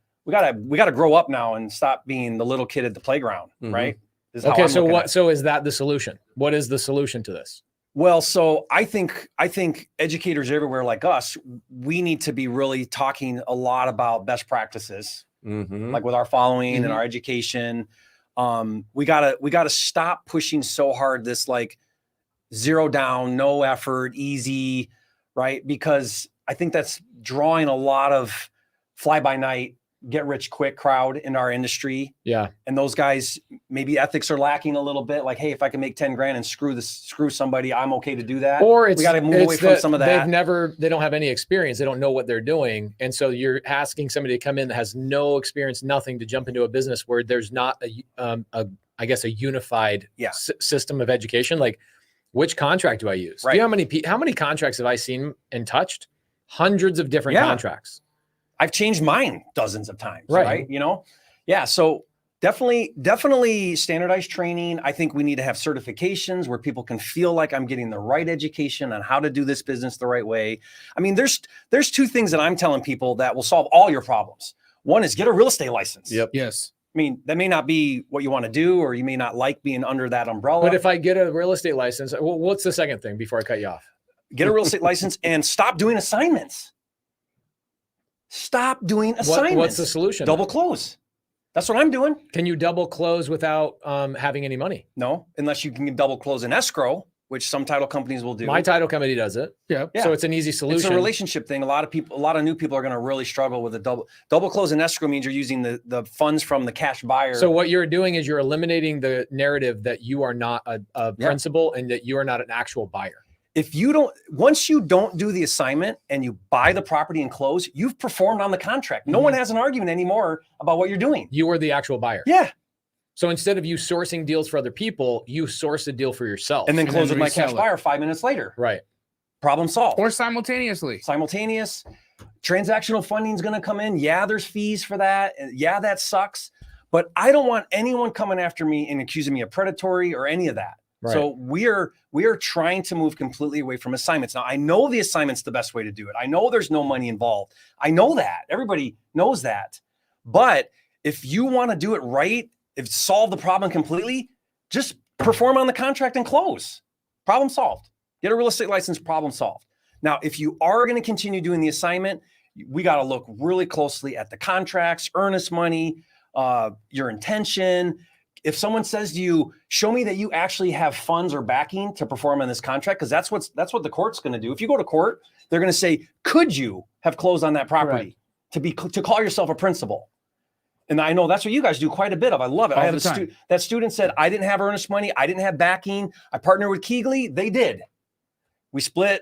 grow up now and stop being the little kid at the playground, Mhm. right? Is how Okay, I'm so looking at what? it. So is that the solution? What is the solution to this? Well, so I think educators everywhere like us, we need to be really talking a lot about best practices, Mhm. like with our following and our education. We gotta stop pushing so hard this like zero down, no effort, easy, right? Because I think that's drawing a lot of fly by night, get rich quick crowd in our industry. Yeah. And those guys, maybe ethics are lacking a little bit. Like, hey, if I can make 10 grand and screw somebody, I'm okay to do that. Or we got to move away from some of that. They don't have any experience. They don't know what they're doing. And so you're asking somebody to come in that has no experience, nothing, to jump into a business where there's not I guess a unified system of education. Like, which contract do I use? Right. Do you know how many contracts have I seen and touched? Hundreds of different contracts. I've changed mine dozens of times, right? You know? Yeah. So definitely standardized training. I think we need to have certifications where people can feel like I'm getting the right education on how to do this business the right way. I mean, there's two things that I'm telling people that will solve all your problems. One is get a real estate license. Yep. Yes. I mean, that may not be what you want to do, or you may not like being under that umbrella. But if I get a real estate license, what's the second thing before I cut you off? Get a real estate license and stop doing assignments. Stop doing assignments. What's the solution? Double close. That's what I'm doing. Can you double close without having any money? No, unless you can double close in escrow, which some title companies will do. My title company does it. Yeah. So it's an easy solution. It's a relationship thing. A lot of new people are going to really struggle with a double close in escrow. Means you're using the funds from the cash buyer. So what you're doing is you're eliminating the narrative that you are not a principal and that you are not an actual buyer. Once you don't do the assignment and you buy the property and close, you've performed on the contract. No one has an argument anymore about what you're doing. You are the actual buyer. Yeah. So instead of you sourcing deals for other people, you source a deal for yourself. And then close with my cash buyer 5 minutes later. Right. Problem solved. Or simultaneously. Simultaneous. Transactional funding is going to come in. Yeah, there's fees for that. Yeah, that sucks. But I don't want anyone coming after me and accusing me of predatory or any of that. Right. So we are trying to move completely away from assignments. Now, I know the assignment's the best way to do it. I know there's no money involved. I know that. Everybody knows that. But if you want to do it right, solve the problem completely, just perform on the contract and close. Problem solved. Get a real estate license, problem solved. Now, if you are going to continue doing the assignment, we got to look really closely at the contracts, earnest money, your intention. If someone says to you, show me that you actually have funds or backing to perform on this contract, because that's what the court's going to do. If you go to court, they're going to say, could you have closed on that property to call yourself a principal? And I know that's what you guys do quite a bit of. I love it. I have that student said, I didn't have earnest money. I didn't have backing. I partnered with Keegley. They did. We split.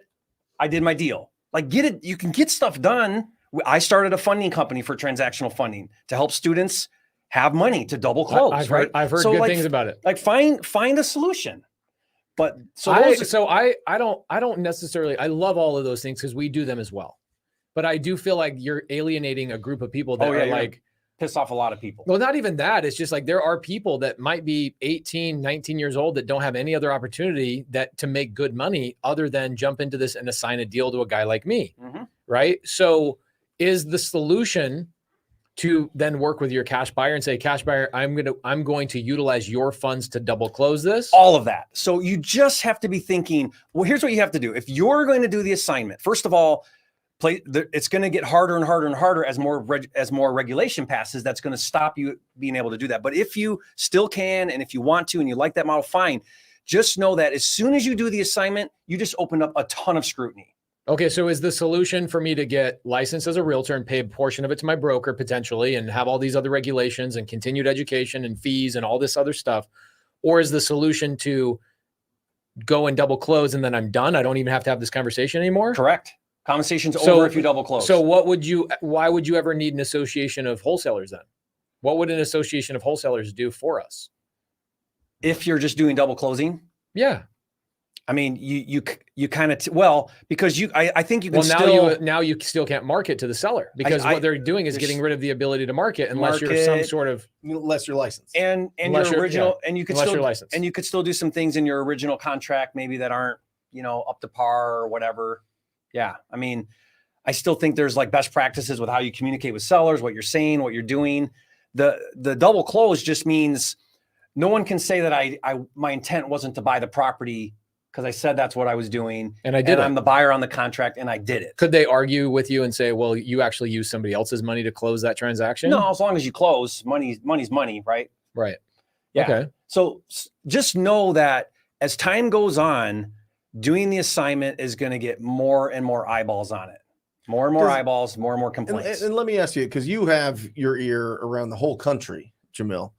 I did my deal. Like, get it. You can get stuff done. I started a funding company for transactional funding to help students have money to double close. I've heard good things about it. Like find a solution. But I don't necessarily, I love all of those things because we do them as well. But I do feel like you're alienating a group of people that are like, piss off a lot of people. Well, not even that. It's just like there are people that might be 18, 19 years old that don't have any other opportunity to make good money other than jump into this and assign a deal to a guy like me. Mm-hmm. Right. So is the solution to then work with your cash buyer and say, cash buyer, I'm going to utilize your funds to double close this? All of that. So you just have to be thinking, well, here's what you have to do. If you're going to do the assignment, first of all, it's going to get harder and harder and harder as more regulation passes. That's going to stop you being able to do that. But if you still can, and if you want to, and you like that model, fine. Just know that as soon as you do the assignment, you just open up a ton of scrutiny. Okay, so is the solution for me to get licensed as a realtor and pay a portion of it to my broker potentially and have all these other regulations and continued education and fees and all this other stuff? Or is the solution to go and double close and then I'm done? I don't even have to have this conversation anymore? Correct. Conversation's over if you double close. So why would you ever need an association of wholesalers then? What would an association of wholesalers do for us? If you're just doing double closing? Yeah. I mean, you kind of, because I think you can now you still can't market to the seller because what they're doing is getting rid of the ability to market unless you're some sort of, unless you're licensed and your original, and you could still, licensed. And you could still do some things in your original contract, maybe that aren't, up to par or whatever. Yeah. I mean, I still think there's like best practices with how you communicate with sellers, what you're saying, what you're doing. The double close just means no one can say that my intent wasn't to buy the property because I said that's what I was doing. And I did. And I'm the buyer on the contract and I did it. Could they argue with you and say, well, you actually used somebody else's money to close that transaction? No, as long as you close, money's money, right? Right. Yeah. Okay. So just know that as time goes on, doing the assignment is going to get more and more eyeballs on it. More and more 'Cause- eyeballs, more and more complaints. And let me ask you, because you have your ear around the whole country, Jamil.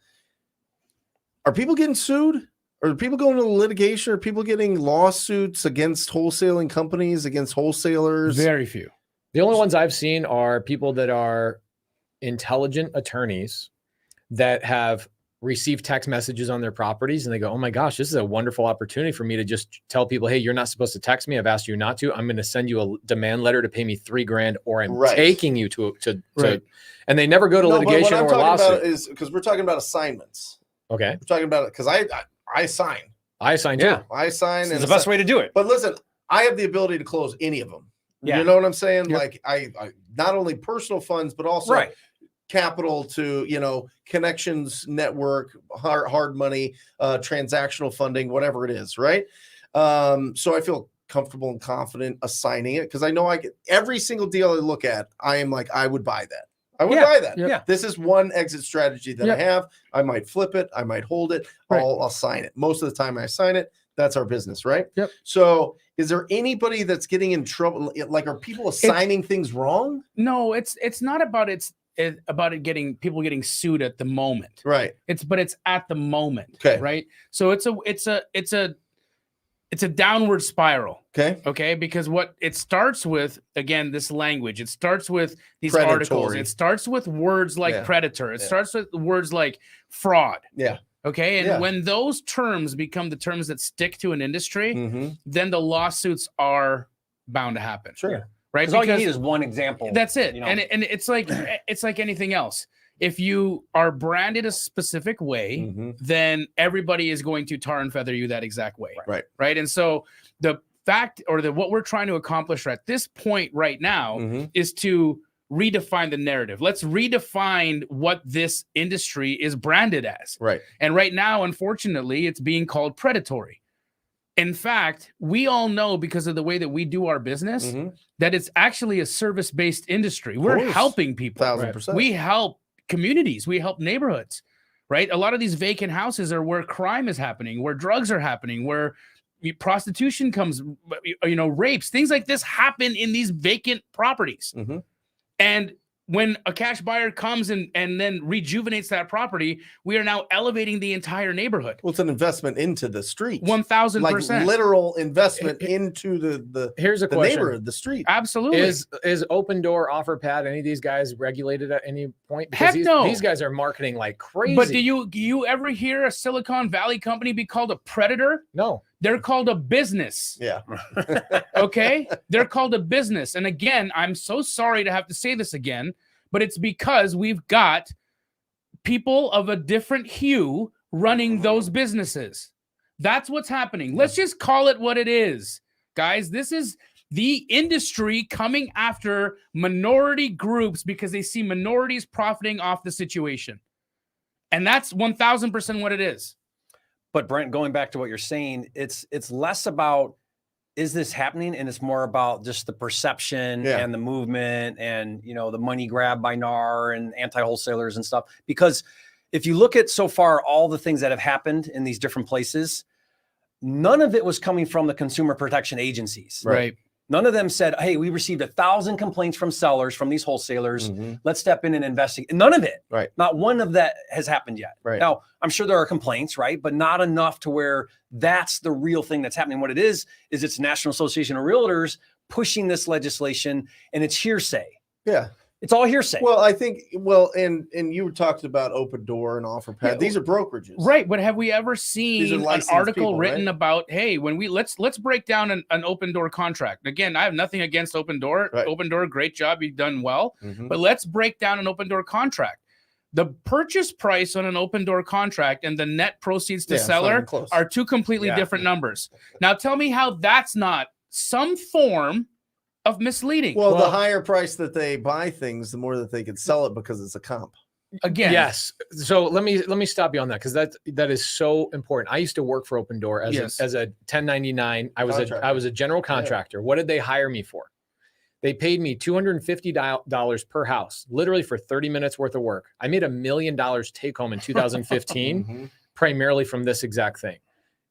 Are people getting sued? Are people going to litigation? Are people getting lawsuits against wholesaling companies, against wholesalers? Very few. The only ones I've seen are people that are intelligent attorneys that have received text messages on their properties and they go, oh my gosh, this is a wonderful opportunity for me to just tell people, hey, you're not supposed to text me. I've asked you not to. I'm going to send you a demand letter to pay me $3,000 or I'm Right. taking you to Right. and they never go to No, but litigation what I'm or talking lawsuit. about is because we're talking about assignments. Okay. We're talking about it because I sign. I signed too. Yeah. I sign. It's and the best way to do it. But listen, I have the ability to close any of them. Yeah. You know what I'm saying? Yep. Like I not only personal funds, but also Right. capital to, connections, network, hard money, transactional funding, whatever it is. Right. So I feel comfortable and confident assigning it because I know I get every single deal I look at. I am like, I would buy that. I would Yeah. buy that. Yeah. This is one exit strategy that Yeah. I have. I might flip it. I might hold it. Right. I'll sign it. Most of the time I sign it. That's our business, right? Yep. So is there anybody that's getting in trouble? Like, are people assigning things wrong? No, it's not about it's about it getting people getting sued at the moment. Right. It's at the moment. Okay. Right. So it's a downward spiral. Okay. Okay, because what it starts with, again, this language, it starts with these Predatory. articles, it starts with words like Yeah. predator, it Yeah. starts with words like fraud. Yeah. Okay, and Yeah. when those terms become the terms that stick to an industry, Mm-hmm. then the lawsuits are bound to happen. Sure. Right? Because all you need is one example. That's it. you know. And it's like anything else. If you are branded a specific way, Mm-hmm. then everybody is going to tar and feather you that exact way. Right. Right. And so the fact or what we're trying to accomplish at this point right now Mm-hmm. is to redefine the narrative. Let's redefine what this industry is branded as. Right. And right now, unfortunately, it's being called predatory. In fact, we all know because of the way that we do our business Mm-hmm. that it's actually a service-based industry. We're course. helping people. 1,000%. We help communities, we help neighborhoods, right? A lot of these vacant houses are where crime is happening, where drugs are happening, where prostitution comes, rapes, things like this happen in these vacant properties. Mm-hmm. And when a cash buyer comes and then rejuvenates that property, we are now elevating the entire neighborhood. Well, it's an investment into the street. 1,000%. Literal investment into the Here's a the question. neighborhood, the street. Absolutely. Is Open Door, OfferPad, any of these guys regulated at any point? Heck these, no. These guys are marketing like crazy. But do you ever hear a Silicon Valley company be called a predator? No. They're called a business. Yeah. Okay? They're called a business. And again, I'm so sorry to have to say this again, but it's because we've got people of a different hue running those businesses. That's what's happening. Let's just call it what it is. Guys, this is the industry coming after minority groups because they see minorities profiting off the situation. And that's 1,000% what it is. But Brent, going back to what you're saying, it's less about is this happening, and it's more about just the perception and the movement and the money grab by NAR and anti-wholesalers and stuff. Because if you look at so far all the things that have happened in these different places, none of it was coming from the consumer protection agencies. Right. None of them said, hey, we received 1,000 complaints from sellers, from these wholesalers. Mm-hmm. Let's step in and investigate. None of it. Right. Not one of that has happened yet. Right. Now, I'm sure there are complaints, right? But not enough to where that's the real thing that's happening. What it is it's National Association of Realtors pushing this legislation, and it's hearsay. Yeah. It's all hearsay. Well, I think, and you talked about Open Door and OfferPad. Yeah, These are brokerages. Right. But have we ever These seen are an licensed article people, written right? about, hey, when we let's break down an Open Door contract? Again, I have nothing against Open Door. Right. Open Door, great job. You've done well. Mhm. But let's break down an Open Door contract. The purchase price on an Open Door contract and the net proceeds to Yeah, it's not seller even close. are two completely Yeah. different numbers. Now tell me how that's not some form of misleading. Well, the higher price that they buy things, the more that they can sell it because it's a comp. Again, Yes. So let me stop you on that because that is so important. I used to work for Open Door as Yes. a 1099. I was Contractor. a general contractor. What did they hire me for? They paid me $250 per house, literally for 30 minutes worth of work. I made $1 million take home in 2015, Mhm. primarily from this exact thing.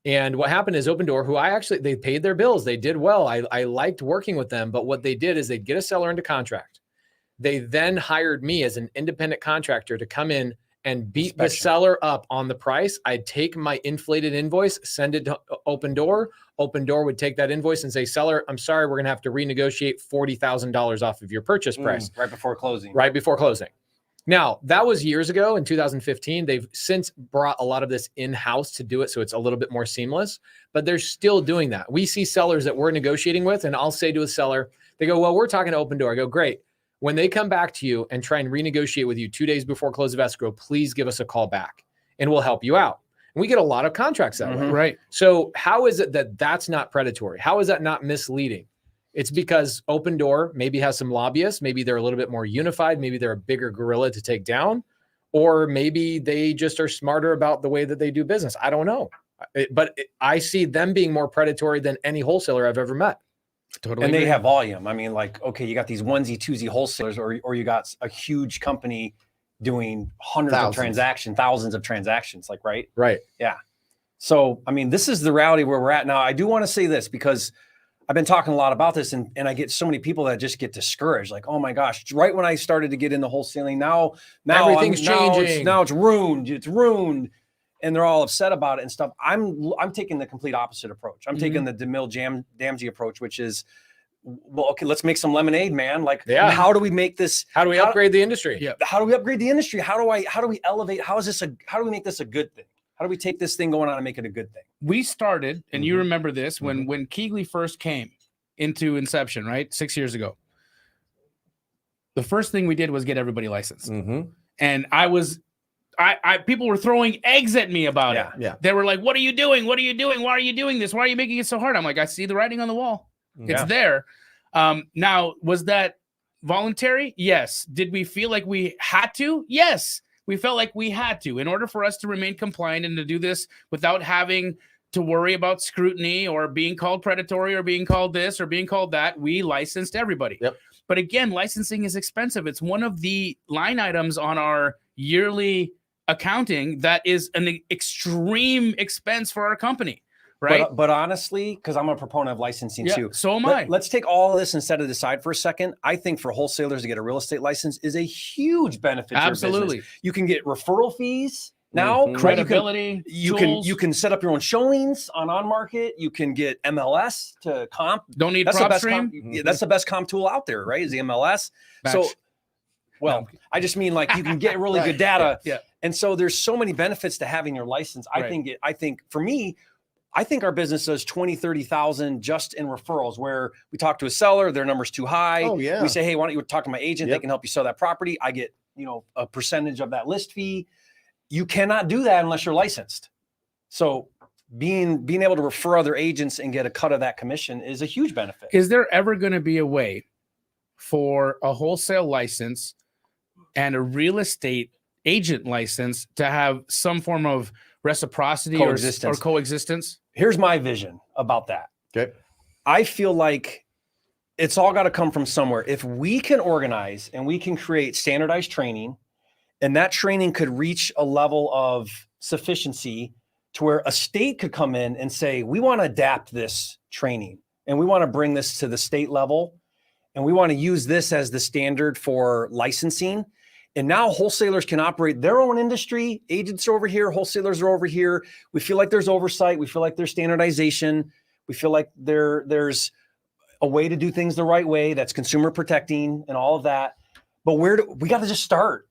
And what happened is Open Door, who they paid their bills. They did well. I liked working with them. But what they did is they'd get a seller into contract. They then hired me as an independent contractor to come in and beat the seller up on the price. I'd take my inflated invoice, send it to Open Door. Open Door would take that invoice and say, seller, I'm sorry, we're going to have to renegotiate $40,000 off of your purchase price. Right before closing. Right before closing. Now, that was years ago in 2015. They've since brought a lot of this in-house to do it, so it's a little bit more seamless, but they're still doing that. We see sellers that we're negotiating with, and I'll say to a seller, they go, well, we're talking to Open Door. I go, great. When they come back to you and try and renegotiate with you 2 days before close of escrow, please give us a call back, and we'll help you out. And we get a lot of contracts that way. Right. So how is it that that's not predatory? How is that not misleading? It's because Open Door maybe has some lobbyists. Maybe they're a little bit more unified. Maybe they're a bigger gorilla to take down, or maybe they just are smarter about the way that they do business. I don't know. I see them being more predatory than any wholesaler I've ever met. Totally. And agree. they have volume. I mean, like, okay, you got these onesie, twosie wholesalers, or you got a huge company doing thousands of transactions, like, right? Right. Yeah. So, I mean, this is the reality where we're at now. I do want to say this because I've been talking a lot about this, and I get so many people that just get discouraged. Like, oh my gosh, right when I started to get into wholesaling, now everything's changing. Now it's ruined. It's ruined. And they're all upset about it and stuff. I'm taking the complete opposite approach. I'm taking the DeMille Damsey approach, which is, well, okay, let's make some lemonade, man. Like, how do we make this? How do we upgrade the industry? Yeah. How do we upgrade the industry? How do we elevate? How do we make this a good thing? How do we take this thing going on and make it a good thing? We started, and you remember this, when Keegley first came into inception, right? 6 years ago. The first thing we did was get everybody licensed. And people were throwing eggs at me about it. Yeah. They were like, what are you doing? What are you doing? Why are you doing this? Why are you making it so hard? I'm like, I see the writing on the wall. It's there. Now, was that voluntary? Yes. Did we feel like we had to? Yes. We felt like we had to, in order for us to remain compliant and to do this without having to worry about scrutiny or being called predatory or being called this or being called that. We licensed everybody. Yep. But again, licensing is expensive. It's one of the line items on our yearly accounting that is an extreme expense for our company, right? But honestly, because I'm a proponent of licensing too. So am I. Let's take all of this and set it aside for a second. I think for wholesalers to get a real estate license is a huge benefit to your Absolutely. business. You can get referral fees now. Right? Credibility. You can set up your own showings on market. You can get MLS to comp. Don't need That's prop the best stream. that's the best comp tool out there, right? Is the MLS. Batch. So, well, I just mean, like, you can get really good data. Yeah. And so there's so many benefits to having your license. I think for me, I think our business does 20, 30,000 just in referrals, where we talk to a seller, their number's too high. Oh, yeah. We say, hey, why don't you talk to my agent? They can help you sell that property. I get, a percentage of that list fee. You cannot do that unless you're licensed. So being able to refer other agents and get a cut of that commission is a huge benefit. Is there ever going to be a way for a wholesale license and a real estate agent license to have some form of reciprocity or coexistence? Here's my vision about that. Okay. I feel like it's all got to come from somewhere. If we can organize and we can create standardized training, and that training could reach a level of sufficiency to where a state could come in and say, we want to adapt this training and we want to bring this to the state level, and we want to use this as the standard for licensing. And now wholesalers can operate their own industry. Agents are over here, wholesalers are over here. We feel like there's oversight. We feel like there's standardization. We feel like there's a way to do things the right way that's consumer protecting and all of that. But we got to just start.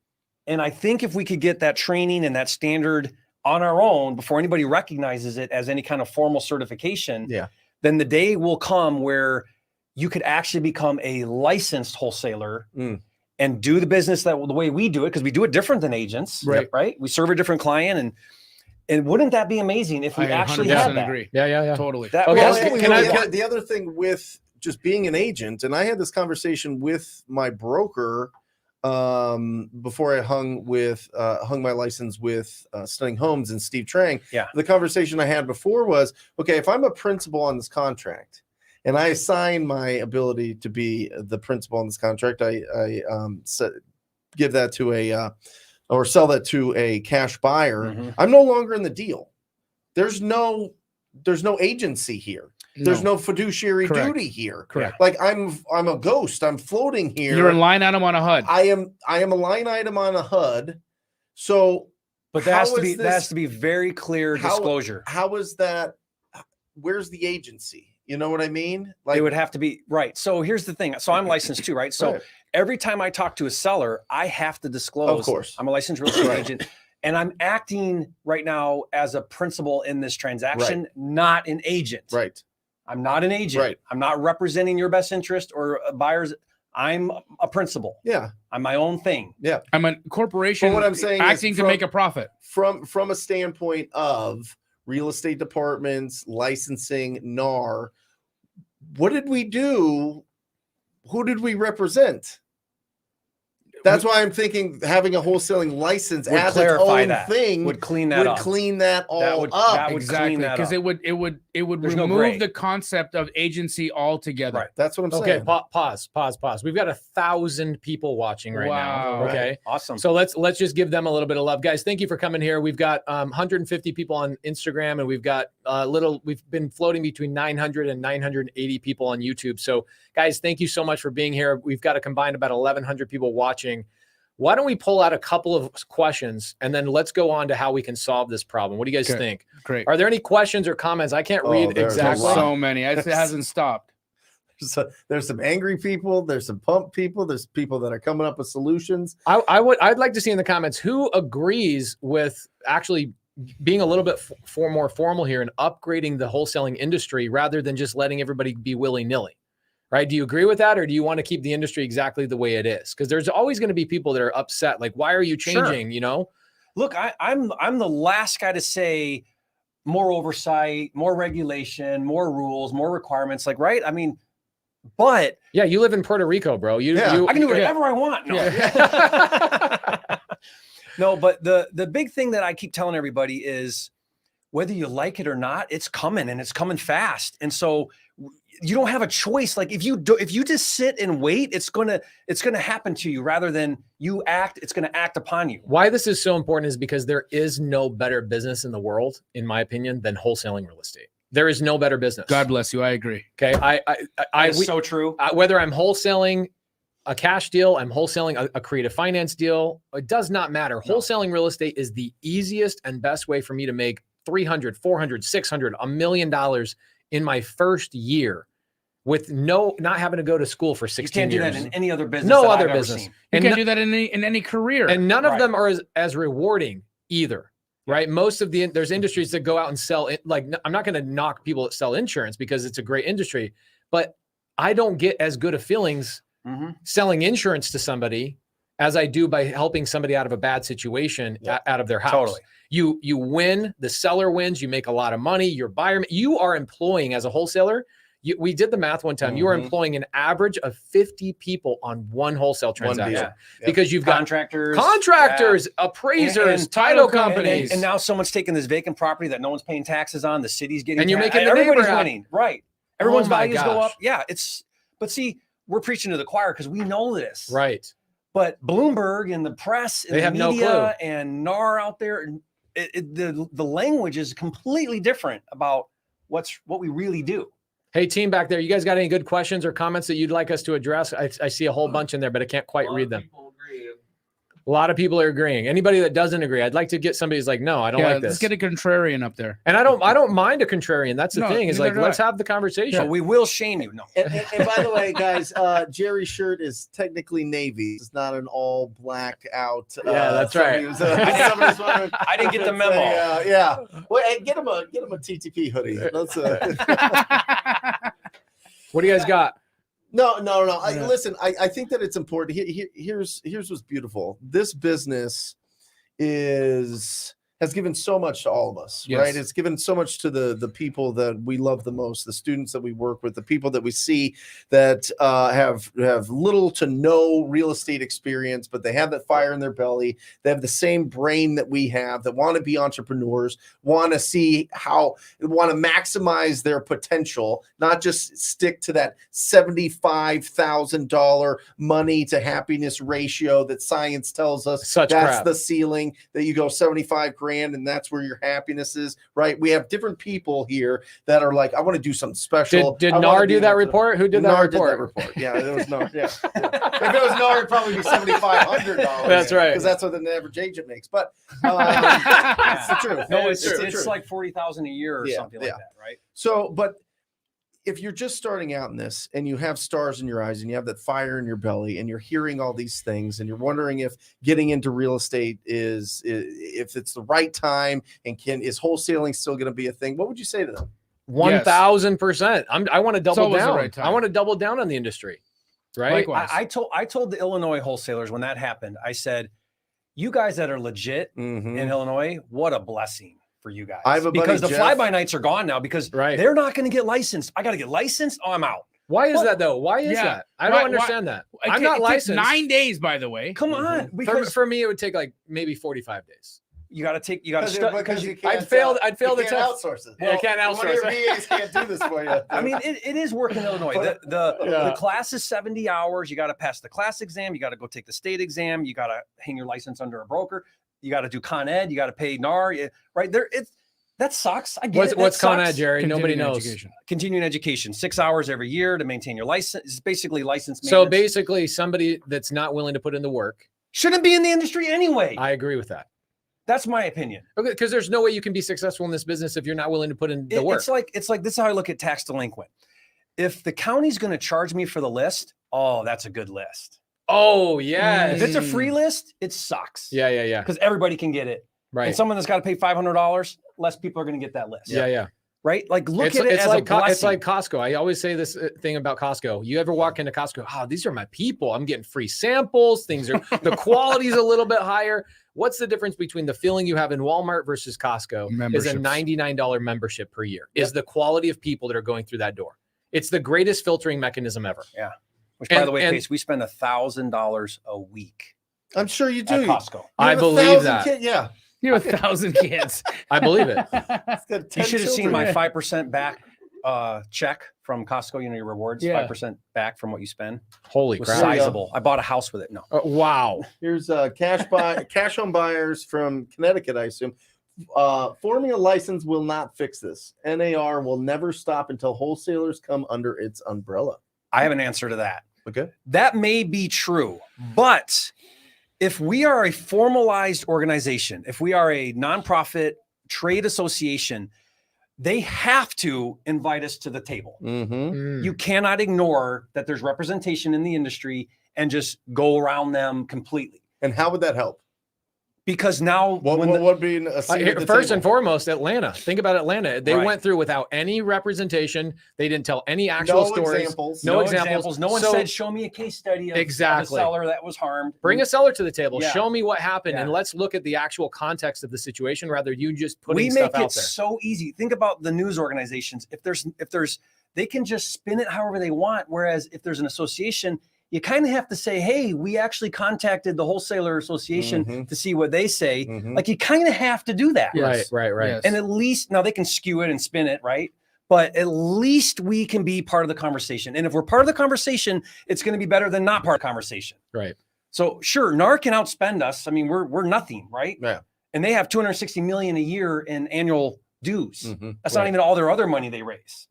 And I think if we could get that training and that standard on our own before anybody recognizes it as any kind of formal certification, then the day will come where you could actually become a licensed wholesaler and do the business the way we do it, because we do it different than agents, right? We serve a different client, and wouldn't that be amazing if we actually had that? Agree. Yeah. Totally. The other thing with just being an agent, and I had this conversation with my broker before I hung my license with Stunning Homes and Steve Trang. Yeah. The conversation I had before was, okay, if I'm a principal on this contract, and I assign my ability to be the principal on this contract, I give that to or sell that to a cash buyer. I'm no longer in the deal. There's no there's no agency here. There's no fiduciary Correct. duty here. Correct. Like I'm a ghost. I'm floating here. You're a line item on a HUD. I am a line item on a HUD. So, But that has to be very clear disclosure. How is that? Where's the agency? You know what I mean? Like it would have to be right. So here's the thing. So I'm licensed too, right? So every time I talk to a seller, I have to disclose. Of course, I'm a licensed real estate agent, and I'm acting right now as a principal in this transaction, not an agent. Right. I'm not an agent. Right. I'm not representing your best interest or buyers. I'm a principal. Yeah. I'm my own thing. Yeah. I'm a corporation. But what I'm saying acting is to make a profit. From a standpoint of real estate departments, licensing, NAR, what did we do? Who did we represent? That's why I'm thinking having a wholesaling license Would as its clarify own that. thing Would clean that up. clean that all That would- up. that would Exactly, clean that because up. it would There's no gray. remove the concept of agency altogether. Right. That's what I'm Okay, saying. pause. We've got 1,000 people watching right now. Wow. Okay. Awesome. So let's just give them a little bit of love, guys. Thank you for coming here. We've got 150 people on Instagram, and we've got we've been floating between 900 and 980 people on YouTube. So guys, thank you so much for being here. We've got a combined about 1,100 people watching. Why don't we pull out a couple of questions and then let's go on to how we can solve this problem? What do you guys think? Great. Are there any questions or comments? I can't read there's a exactly. lot. So many. It hasn't stopped. So there's some angry people. There's some pumped people. There's people that are coming up with solutions. I'd like to see in the comments who agrees with actually being a little bit more formal here and upgrading the wholesaling industry rather than just letting everybody be willy-nilly. Right? Do you agree with that, or do you want to keep the industry exactly the way it is? Because there's always going to be people that are upset. Like, why are you changing? Sure. You know? Look, I'm the last guy to say more oversight, more regulation, more rules, more requirements. Like, right? I mean, but Yeah, you live in Puerto Rico, bro. Yeah. I can do whatever I want. No. No, but the big thing that I keep telling everybody is whether you like it or not, it's coming and it's coming fast. And so you don't have a choice. Like if you just sit and wait, it's gonna happen to you rather than you act. It's gonna act upon you. Why this is so important is because there is no better business in the world, in my opinion, than wholesaling real estate. There is no better business. God bless you. I agree. Okay, That's so true. Whether I'm wholesaling a cash deal, I'm wholesaling a creative finance deal, it does not matter. No. Wholesaling real estate is the easiest and best way for me to make $300, $400, $600, $1 million in my first year with not having to go to school for 16 You can't years. do that in any other business. No that other I've ever business. seen. You And can't no- do that in any career. And none of Right. them are as rewarding either, right? Most of there's industries that go out and sell it. Like, I'm not going to knock people that sell insurance because it's a great industry, but I don't get as good of feelings selling insurance to somebody as I do by helping somebody out of a bad situation out of their house. Totally. You win, the seller wins, you make a lot of money, your buyer, you are employing as a wholesaler. We did the math one time. You are employing an average of 50 people on one wholesale transaction deal. because you've got contractors, appraisers, and title companies, companies. and now someone's taking this vacant property that no one's paying taxes on. The city's getting, And you're making the everybody's neighbor winning, right? Everyone's my values go gosh. up. Yeah, but see, we're preaching to the choir because we know this, Right. But Bloomberg and the press and They the have no media and NAR out there, the language is completely different about what we really do. Hey, team back there, you guys got any good questions or comments that you'd like us to address? I see a whole bunch in there, but I can't quite read them. A lot of people are agreeing. Anybody that doesn't agree, I'd like to get somebody who's like, no, I don't like this. Let's get a contrarian up there. And I don't mind a contrarian. That's the No, thing is neither like, do let's I. have the conversation. But we will shame you. No. And by the way, guys, Jerry's shirt is technically navy. It's not an all black out. Yeah, that's right. I didn't get the memo. Yeah. Well, hey, get him a TTP hoodie. Let's. What do you guys got? No. Yeah. Listen, I think that it's important. Here's what's beautiful. This business has given so much to all of us, Yes. right? It's given so much to the people that we love the most, the students that we work with, the people that we see that have little to no real estate experience, but they have that fire in their belly. They have the same brain that we have, that want to be entrepreneurs, want to maximize their potential, not just stick to that $75,000 money to happiness ratio that science tells us Such that's crap. the ceiling, that you go 75 grand brand and that's where your happiness is, right? We have different people here that are like, I want to do something special. Did I wanna NAR be do that able to-" report? Who did that NAR report? did that report. Yeah, it was NAR. Yeah. If it was NAR, it'd probably be $7,500. That's right. Because that's what the average agent makes. But it's the truth. No, It's the it's truth. like 40,000 a year or Yeah, something like yeah. that, right? So, but if you're just starting out in this and you have stars in your eyes and you have that fire in your belly and you're hearing all these things and you're wondering if getting into real estate is if it's the right time and is wholesaling still going to be a thing, what would you say to them? 1,000%. I want to double always the down. right time. I want to double down on the industry. Right. Likewise. I told the Illinois wholesalers when that happened, I said, you guys that are legit in Illinois, what a blessing for you guys. I have a buddy, because the Jeff. fly-by-nights are gone now because they're not going to get licensed. I got to get licensed. Oh, I'm out. Why is that though? Why is that? I don't understand that. I'm not licensed. 9 days, by the way. Come on. Because For me, it would take like maybe 45 days. you got to Because you can't, I'd fail the can't test. outsource it. Yeah, I can't outsource One of your VAs can't do this for you. I mean, it is work in Illinois. The class is 70 hours. You got to pass the class exam. You got to go take the state exam. You got to hang your license under a broker. You got to do Con Ed. You got to pay NAR. Right there. That sucks. I get it. What's Con Ed, sucks. Jerry? Nobody knows. Education. Continuing education, 6 hours every year to maintain your license. It's basically license So maintenance. basically, somebody that's not willing to put in the work Shouldn't be in the industry anyway. I agree with that. That's my opinion. Okay, because there's no way you can be successful in this business if you're not willing to put in the work. It's like this is how I look at tax delinquent. If the county's going to charge me for the list, oh, that's a good list. Oh, yeah. If it's a free list, it sucks. Yeah. Because everybody can get it. Right. And someone that's got to pay $500, less people are going to get that list. Yeah. Right? Like look It's at it as like a blessing. it's like Costco. I always say this thing about Costco. You ever walk into Costco? Oh, these are my people. I'm getting free samples. Things are the quality's a little bit higher. What's the difference between the feeling you have in Walmart versus Costco? Is a $99 membership per year. Is the quality of people that are going through that door. It's the greatest filtering mechanism ever. Yeah. Which, by the way, Pace, we spend $1,000 a week. I'm sure you do. At Costco. I believe that. Yeah. You have 1,000 kids. I believe it. You should have seen my 5% back check from Costco. You know, your rewards, 5% back from what you spend. Holy It was crap. sizable. I bought a house with it. No. Wow. Here's cash home buyers from Connecticut, I assume. Forming a license will not fix this. NAR will never stop until wholesalers come under its umbrella. I have an answer to that. Okay. That may be true, but if we are a formalized organization, if we are a nonprofit trade association, they have to invite us to the table. You cannot ignore that there's representation in the industry and just go around them completely. And how would that help? Because now, What would be a seat at the first table? and foremost, Atlanta. Think about Atlanta. They Right. went through without any representation. They didn't tell any actual stories. Examples. No examples. No one So- said, show me a case study of a Exactly. seller that was harmed. Bring a seller to the table. Yeah. Show me what happened, and Yeah. let's look at the actual context of the situation rather you just putting We stuff make out it there. so easy. Think about the news organizations. If there's, they can just spin it however they want. Whereas if there's an association, you kind of have to say, hey, we actually contacted the Wholesaler Association to see what they say. Like you kind of have to do that. Yes. Right. Yes. And at least now they can skew it and spin it, right? But at least we can be part of the conversation. And if we're part of the conversation, it's going to be better than not part of the conversation. Right. So sure, NAR can outspend us. I mean, we're nothing, right? Yeah. And they have 260 million a year in annual dues. That's Right. not even all their other money they raise.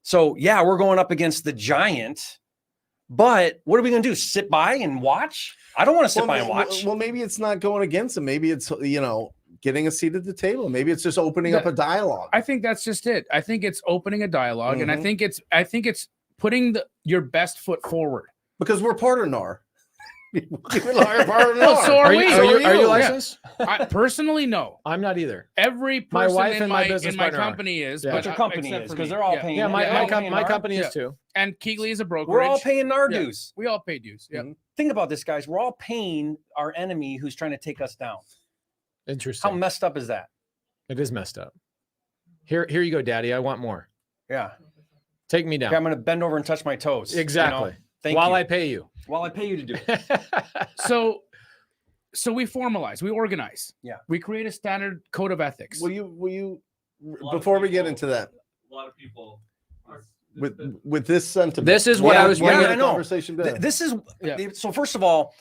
So yeah, we're going up against the giant. But what are we going to do? Sit by and watch? I don't want to sit by and watch. Well, maybe it's not going against them. Maybe it's, getting a seat at the table. Maybe it's just opening up a dialogue. I think that's just it. I think it's opening a dialogue, and I think it's putting your best foot forward. Because we're part of NAR. So are we. Are you licensed? I personally, no. I'm not either. Every My person wife in and my business in my partner are. company is, Yeah. But your company except is for because me. they're all Yeah. paying. Yeah, they're my company is too. And Keegley is a brokerage. We're all paying NAR Yeah. dues. We all pay dues. Yeah. Think about this, guys. We're all paying our enemy who's trying to take us down. Interesting. How messed up is that? It is messed up. Here you go, Daddy. I want more. Yeah. Take me down. Okay, I'm going to bend over and touch my toes. Exactly. Thank While you. I pay you. While I pay you to do it. So we formalize, we organize. Yeah. We create a standard code of ethics. Will you before we get into that, A lot of people are with this sentiment? This is what I was why bringing. would the I know. conversation better? This is Yeah. so. First of all,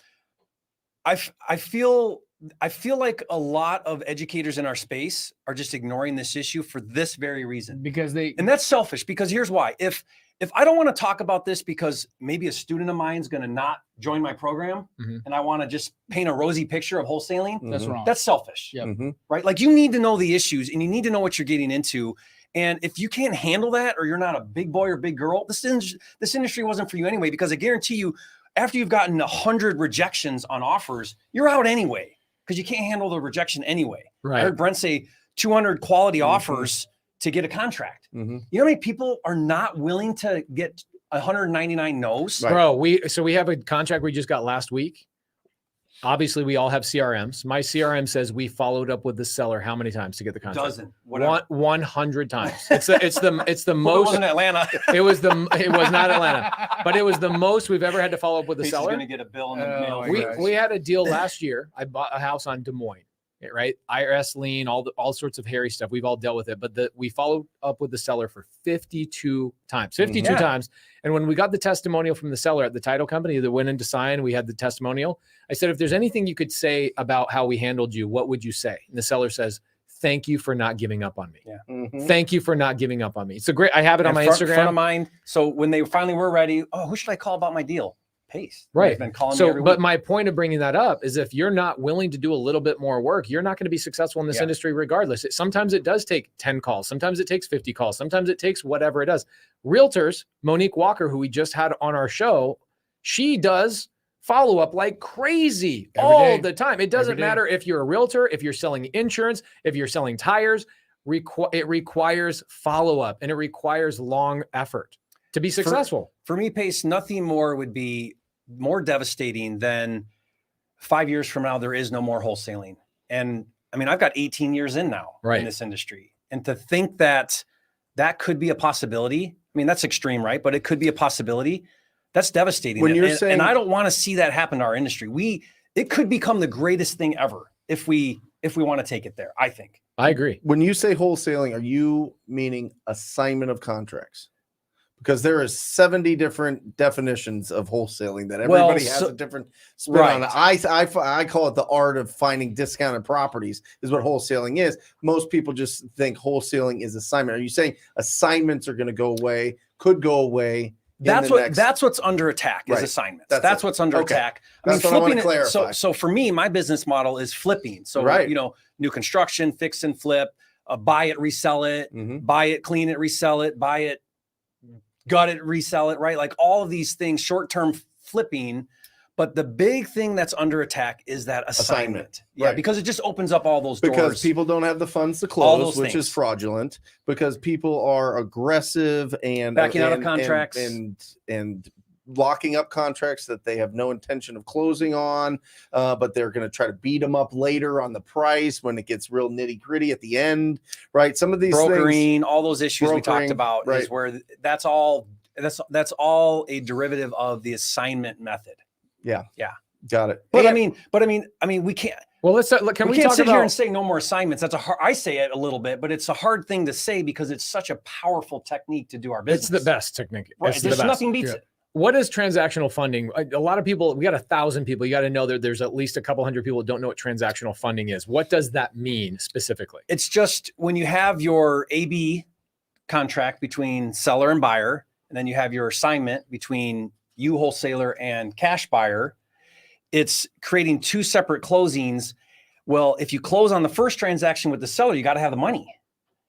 I feel I feel like a lot of educators in our space are just ignoring this issue for this very reason. Because And that's selfish, because here's why. If I don't want to talk about this because maybe a student of mine is going to not join my program and I want to just paint a rosy picture of wholesaling, that's wrong. that's selfish, Yep. right? Like you need to know the issues and you need to know what you're getting into. And if you can't handle that, or you're not a big boy or big girl, this industry wasn't for you anyway, because I guarantee you, after you've gotten 100 rejections on offers, you're out anyway, because you can't handle the rejection anyway. Right. I heard Brent say 200 quality offers to get a contract. You know how many people are not willing to get 199 no's? Right. Bro, we have a contract we just got last week. Obviously, we all have CRMs. My CRM says we followed up with the seller how many times to get the contract? Dozen. Whatever. 100 times. It's the Well, it most. wasn't Atlanta. It was not Atlanta, but it was the most we've ever had to follow up with the He's seller. going to get a bill in the Oh mail. my We gosh. we had a deal last year. I bought a house on Des Moines, right? IRS lien, all sorts of hairy stuff. We've all dealt with it, but we followed up with the seller for 52 times. 52 Yeah. times. And when we got the testimonial from the seller at the title company that went in to sign, we had the testimonial. I said, if there's anything you could say about how we handled you, what would you say? And the seller says, thank you for not giving up on me. Yeah. Thank you for not giving up on me. It's a great, I have it on my Front of Instagram. mind. So when they finally were ready, who should I call about my deal? Pace. Right. He's been calling me So, every but week. my point of bringing that up is if you're not willing to do a little bit more work, you're not going to be successful in this Yeah. industry regardless. Sometimes it does take 10 calls. Sometimes it takes 50 calls. Sometimes it takes whatever it does. Realtors, Monique Walker, who we just had on our show, she does follow up like crazy Every all day. the time. It doesn't Every day. matter if you're a realtor, if you're selling insurance, if you're selling tires, it requires follow up and it requires long effort to be successful. For me, Pace, nothing more would be more devastating than 5 years from now, there is no more wholesaling. And I mean, I've got 18 years in now in this industry. And to think that that could be a possibility, I mean, that's extreme, right? But it could be a possibility. That's devastating. When you're and, saying- and I don't want to see that happen to our industry. It could become the greatest thing ever if we want to take it there, I think. I agree. When you say wholesaling, are you meaning assignment of contracts? Because there is 70 different definitions of wholesaling that everybody has a different spin on. I call it the art of finding discounted properties is what wholesaling is. Most people just think wholesaling is assignment. Are you saying assignments are going to go away, could go away? That's what's under attack is assignments. That's what's under attack. That's what I want to clarify. So for me, my business model is flipping. So, new construction, fix and flip, buy it, resell it, buy it, clean it, resell it, buy it, gut it, resell it, right? Like all of these things, short-term flipping. But the big thing that's under attack is that assignment. Yeah, right. because it just opens up all those doors. Because people don't have the funds to close, which is fraudulent. Because people are aggressive and backing out of contracts and locking up contracts that they have no intention of closing on, but they're going to try to beat them up later on the price when it gets real nitty gritty at the end, right? Some of these brokering, all those issues we talked about right. is where that's all a derivative of the assignment method. Yeah. Got it. But I mean, we can't. Well, let's we can't sit here and say no more assignments. That's I say it a little bit, but it's a hard thing to say because it's such a powerful technique to do our business. It's the best technique. Right. It's the There's best. nothing beats it. What is transactional funding? A lot of people, we got 1,000 people. You got to know that there's at least a couple hundred people who don't know what transactional funding is. What does that mean specifically? It's just when you have your AB contract between seller and buyer, and then you have your assignment between you, wholesaler, and cash buyer, it's creating two separate closings. Well, if you close on the first transaction with the seller, you got to have the money,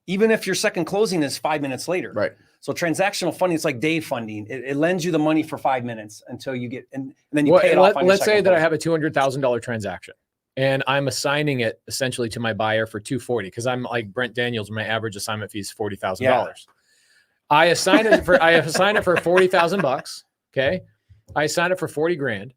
even if your second closing is 5 minutes later. Right. So transactional funding, it's like day funding. It lends you the money for 5 minutes until you get, and then you pay it off on your Let's say second that I closing. have a $200,000 transaction and I'm assigning it essentially to my buyer for $240 because I'm like Brent Daniels. My average assignment fee is $40,000. Yeah. I assign it for $40,000. Okay. I assign it for 40 grand.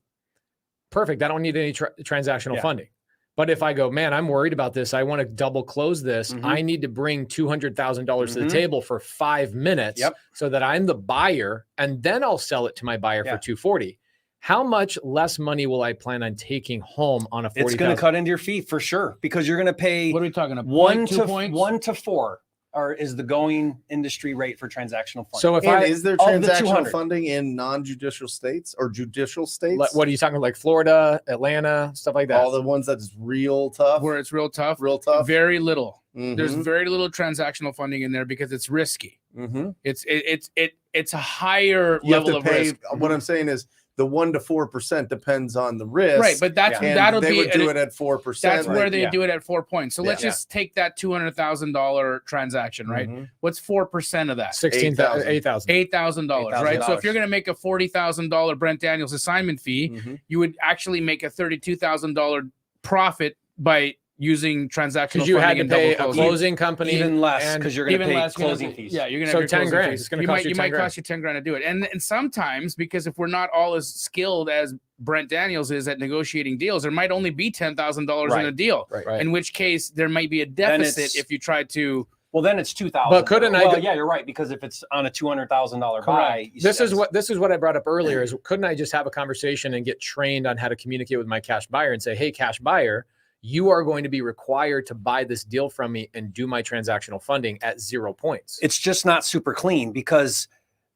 Perfect. I don't need any transactional funding. But if I go, man, I'm worried about this. I want to double close this. I need to bring $200,000 to the table for 5 minutes so that I'm the buyer, and then I'll sell it to my buyer for $240. How much less money will I plan on taking home on a 40,000? It's going to cut into your fee for sure because you're going to pay. What are we talking about? 1 to 4 is the going industry rate for transactional funding. So if And I, is there of the transactional 200. funding in non-judicial states or judicial states? what are you talking like Florida, Atlanta, stuff like that? All the ones that's real tough. Where it's real tough. Real tough. Very little. Mhm. There's very little transactional funding in there because it's risky. Mhm. It's a higher You have level to of pay. risk. What I'm saying is the 1 to 4% depends on the risk. Right, but that's and that'll they be would do it at 4%. that's where they Yeah. do it at 4 points. So let's Yeah. just take that $200,000 transaction, right? Mhm. What's 4% of that? 16,000, 8,000. $8,000, right? So if you're $8,000. going to make a $40,000 Brent Daniels assignment fee, Mhm. you would actually make a $32,000 profit by using transactional Because you had funding to and pay a double closing. closing company. even less and because you're going to Even pay less, you're gonna closing pay- fees. Yeah, you're gonna So have your 10 closing grand. fees. It's gonna You cost might you you 10 might grand. cost you 10 grand to do it. And sometimes because if we're not all as skilled as Brent Daniels is at negotiating deals, there might only be $10,000 in Right. a deal. Right. In which case there might be a Then deficit it's- if you try to. Well, then it's 2,000. But couldn't I Well, go- yeah, you're right, because if it's on a $200,000 buy, you This see is what I brought up earlier is couldn't I just have a conversation and get trained on how to communicate with my cash buyer and say, hey, cash buyer, you are going to be required to buy this deal from me and do my transactional funding at 0 points. it's just not super clean, because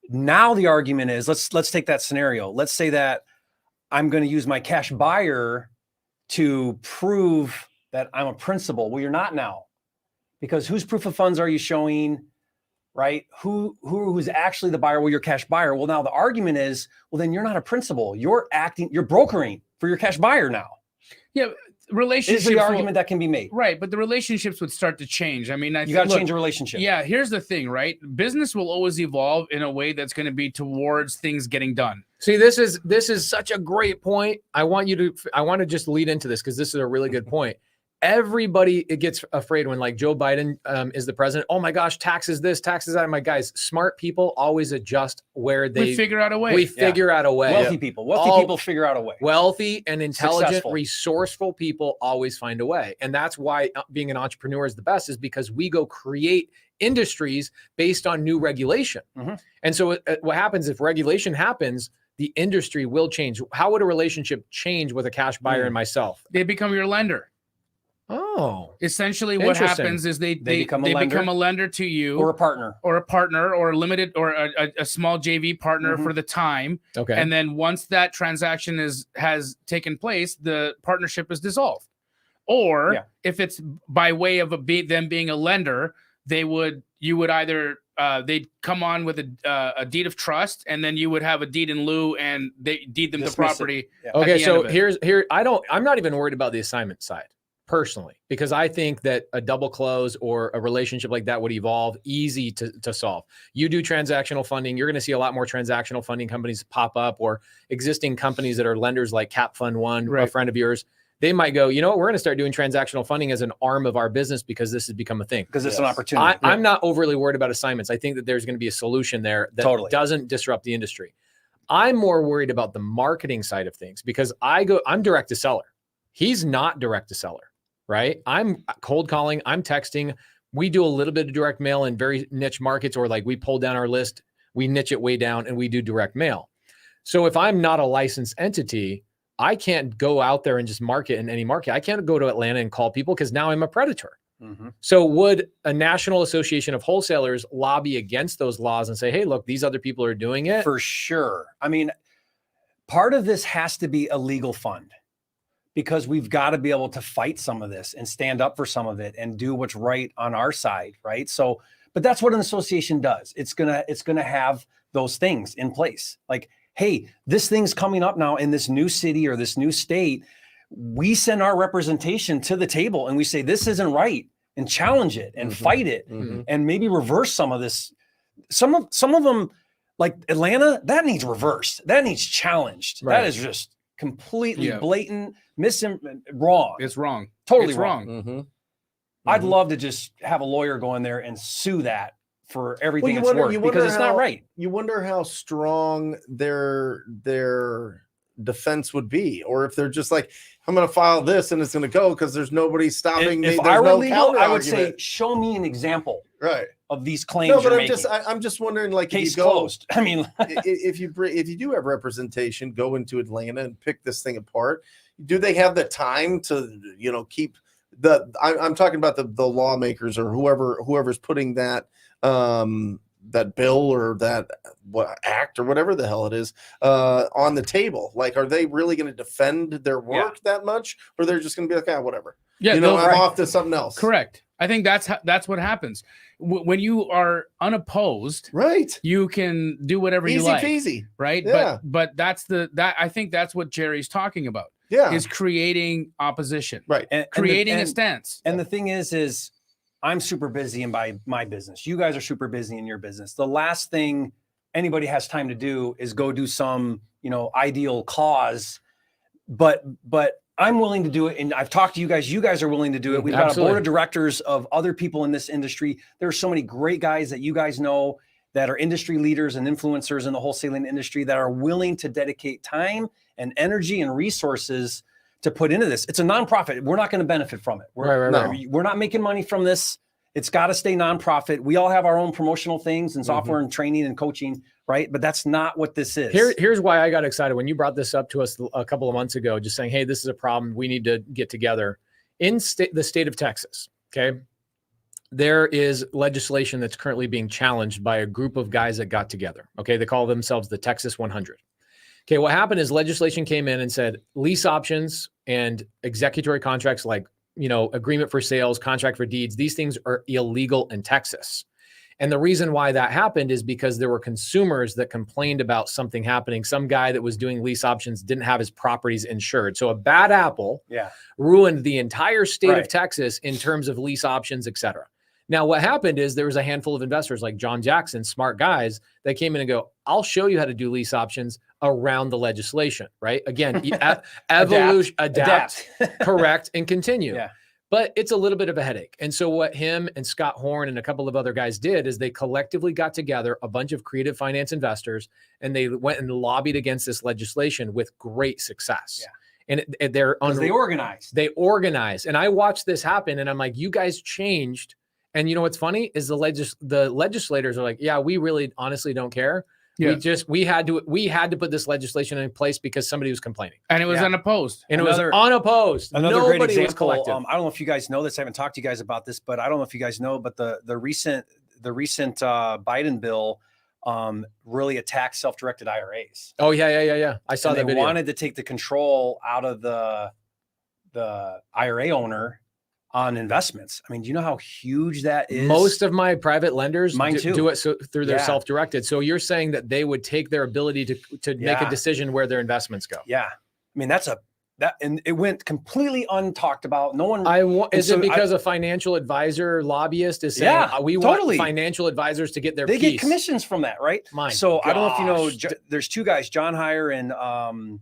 now the argument is, let's take that scenario. Let's say that I'm going to use my cash buyer to prove that I'm a principal. Well, you're not now, because whose proof of funds are you showing, right? Who's actually the buyer? Well, your cash buyer. Well, now the argument is, well, then you're not a principal. You're brokering for your cash buyer now. Yeah, Is relationships. the will- argument that can be made. right, but the relationships would start to change. I mean, You got to change a relationship. Yeah, here's the thing, right? Business will always evolve in a way that's going to be towards things getting done. See, this is such a great point. I want to just lead into this because this is a really good point. Everybody gets afraid when like Joe Biden is the president. Oh my gosh, taxes this, taxes that. My guys, smart people always adjust where they We figure out a way. we figure out a way. Wealthy people All- people figure out a way. Wealthy and intelligent, Successful. resourceful people always find a way. And that's why being an entrepreneur is the best, is because we go create industries based on new regulation. Mhm. And so what happens if regulation happens, the industry will change. How would a relationship change with a cash buyer and myself? They become your lender. Oh, Essentially, what Interesting. happens is they become a become lender. a lender to you, Or a partner. or a partner, or a limited, or a small JV partner Mhm. for the time. okay. And then once that transaction has taken place, the partnership is dissolved. Or Yeah. if it's by way of them being a lender, you would either they'd come on with a deed of trust, and then you would have a deed in lieu, and they deed them the Dismiss it. property. Yeah. at Okay, the so end of it. I'm not even worried about the assignment side personally, because I think that a double close or a relationship like that would evolve easy to solve. You do transactional funding, you're going to see a lot more transactional funding companies pop up, or existing companies that are lenders like Cap Fund One, a Right. friend of yours. They might go, you know what, we're going to start doing transactional funding as an arm of our business because this has become a thing. Because it's an Yes. opportunity. I'm not overly worried about assignments. I think that there's going to be a solution there that Totally. doesn't disrupt the industry. I'm more worried about the marketing side of things, because I'm direct to seller. He's not direct to seller, right? I'm cold calling, I'm texting. We do a little bit of direct mail in very niche markets, or like we pull down our list, we niche it way down, and we do direct mail. So if I'm not a licensed entity, I can't go out there and just market in any market. I can't go to Atlanta and call people because now I'm a predator. Mhm. So would a National Association of Wholesalers lobby against those laws and say, hey, look, these other people are doing it? For sure. I mean, part of this has to be a legal fund, because we've got to be able to fight some of this and stand up for some of it and do what's right on our side, right? So, but that's what an association does. It's gonna have those things in place. Like, hey, this thing's coming up now in this new city or this new state. We send our representation to the table and we say, this isn't right, and challenge it and Mhm. fight it Mhm. and maybe reverse some of this. Some of them, like Atlanta, that needs reversed. That needs challenged. Right. That is just completely Yeah. blatant, wrong. It's wrong. Totally It's wrong. Mhm. I'd Mhm. love to just have a lawyer go in there and sue that for everything you it's wonder- worth, you because wonder it's not how- right. You wonder how strong their defense would be, or if they're just like, I'm going to file this and it's going to go because there's nobody stopping me. If There's I were no legal, I would say, counter-argument. show me an example Right. of these claims No, but you're I'm making. I'm just wondering, like, Case if you go, closed. I mean, if you do have representation, go into Atlanta and pick this thing apart. Do they have the time to keep I'm talking about the lawmakers or whoever's putting that that bill or that act or whatever the hell it is on the table. Like, are they really going to defend their work that much, or they're just going to be like, whatever? Yeah, I'm off to something else. Correct. I think that's what happens when you are unopposed. Right. You can do whatever you Easy like. peasy. Right. Yeah. But I think that's what Jerry's talking about. Yeah. Is creating opposition. Right. Creating a stance. And the thing is I'm super busy in my business. You guys are super busy in your business. The last thing anybody has time to do is go do some, ideal cause. But I'm willing to do it. And I've talked to you guys. You guys are willing to do it. We've got a board of directors of other people in this industry. There are so many great guys that you guys know that are industry leaders and influencers in the wholesaling industry that are willing to dedicate time and energy and resources to put into this. It's a nonprofit. We're not going to benefit from it. We're not making money from this. It's got to stay nonprofit. We all have our own promotional things and software and training and coaching, right? But that's not what this is. Here's why I got excited when you brought this up to us a couple of months ago, just saying, hey, this is a problem. We need to get together. In the state of Texas, okay, there is legislation that's currently being challenged by a group of guys that got together. Okay, they call themselves the Texas 100. Okay, what happened is legislation came in and said lease options and executory contracts like agreement for sales, contract for deeds, these things are illegal in Texas. And the reason why that happened is because there were consumers that complained about something happening. Some guy that was doing lease options didn't have his properties insured. So a bad apple ruined the entire state of Texas in terms of lease options, et cetera. Now, what happened is there was a handful of investors like John Jackson, smart guys, that came in and go, I'll show you how to do lease options around the legislation, right? Again, evolution, adapt, correct, and continue. Yeah. But it's a little bit of a headache. And so what him and Scott Horn and a couple of other guys did is they collectively got together a bunch of creative finance investors, and they went and lobbied against this legislation with great success. Yeah. And they organized. They organized. And I watched this happen, and I'm like, you guys changed. And you know what's funny is the legislators are like, yeah, we really honestly don't care. Yeah. We had to put this legislation in place because somebody was complaining, and it was unopposed. And another, it was unopposed. Another Nobody great example. Was collective. I don't know if you guys know this. I haven't talked to you guys about this, but I don't know if you guys know. But the recent Biden bill really attacked self-directed IRAs. Oh yeah. I saw that. They wanted to take the control out of the IRA owner on investments. I mean, do you know how huge that is? Most of my private lenders do it through their self-directed. So you're saying that they would take their ability to make a decision where their investments go. Yeah. I mean, and it went completely untalked about. No one. Is it because a financial advisor lobbyist is saying, we want financial advisors to get their piece. They get commissions from that, right? I don't know if you know, there's two guys, John Heyer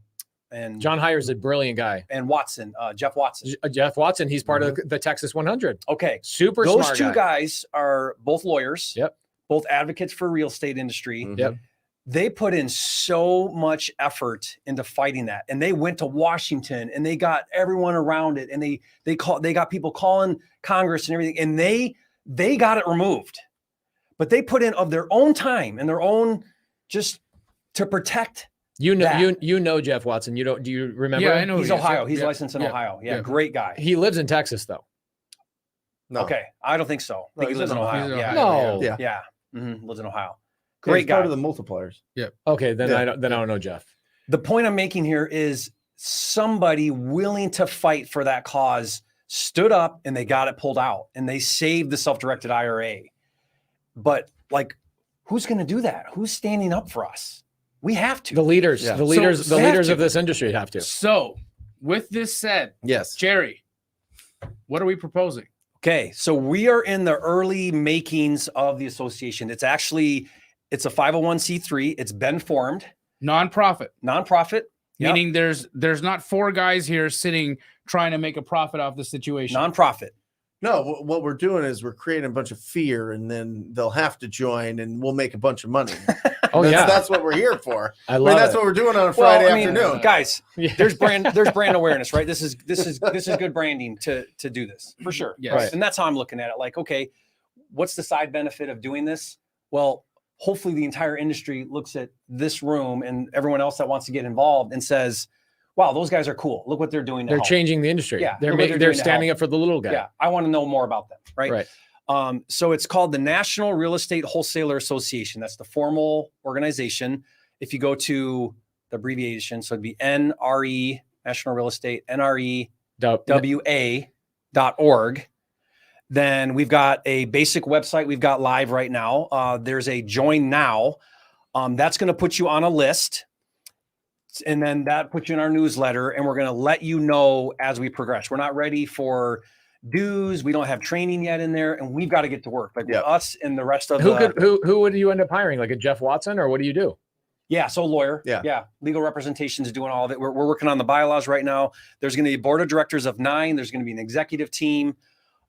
and John Heyer's a brilliant guy. And Watson, Jeff Watson. Jeff Watson, he's part of the Texas 100. Okay. Super smart guy. Those two guys are both lawyers. Yep. Both advocates for real estate industry. Yep. They put in so much effort into fighting that. And they went to Washington and they got everyone around it. And they got people calling Congress and everything. And they got it removed. But they put in of their own time and their own just to protect. You know Jeff Watson. Do you remember? Yeah, I know. He's Ohio. He's licensed in Ohio. Yeah, great guy. He lives in Texas though. No. Okay, I don't think so. I think he lives in Ohio. Yeah. Mm-hmm. Lives in Ohio. Great guy. Part of the multipliers. Yeah. Okay, then I don't know Jeff. The point I'm making here is somebody willing to fight for that cause stood up and they got it pulled out and they saved the self-directed IRA. But who's going to do that? Who's standing up for us? We have to. The leaders of this industry have to. So, with this said, yes, Jerry, what are we proposing? Okay, so we are in the early makings of the association. It's a 501c3. It's been formed. Nonprofit. Meaning Yep. there's not four guys here sitting trying to make a profit off the situation. Nonprofit. No, what we're doing is we're creating a bunch of fear, and then they'll have to join, and we'll make a bunch of money. That's what we're here for. That's what we're doing on a Friday afternoon, guys. There's brand awareness, right? This is good branding to do this for sure. Yes. Right. And that's how I'm looking at it. Like, okay, what's the side benefit of doing this? Well, hopefully the entire industry looks at this room and everyone else that wants to get involved and says, wow, those guys are cool. Look what they're doing. To They're help. changing the industry. Yeah, They're look what making, they're they're doing to standing help. up for the little guy. Yeah, I want to know more about them. Right. Right. So it's called the National Real Estate Wholesaler Association. That's the formal organization. If you go to the abbreviation, so it'd be NRE, National Real Estate, NREWA.org. Then we've got a basic website we've got live right now. There's a join now. That's going to put you on a list. And then that puts you in our newsletter, and we're going to let you know as we progress. We're not ready for dues. We don't have training yet in there, and we've got to get to work. Like with us and the rest of who would you end up hiring? Like a Jeff Watson, or what do you do? Yeah, so lawyer. Yeah. Legal representations doing all of it. We're working on the bylaws right now. There's going to be a board of directors of 9. There's going to be an executive team.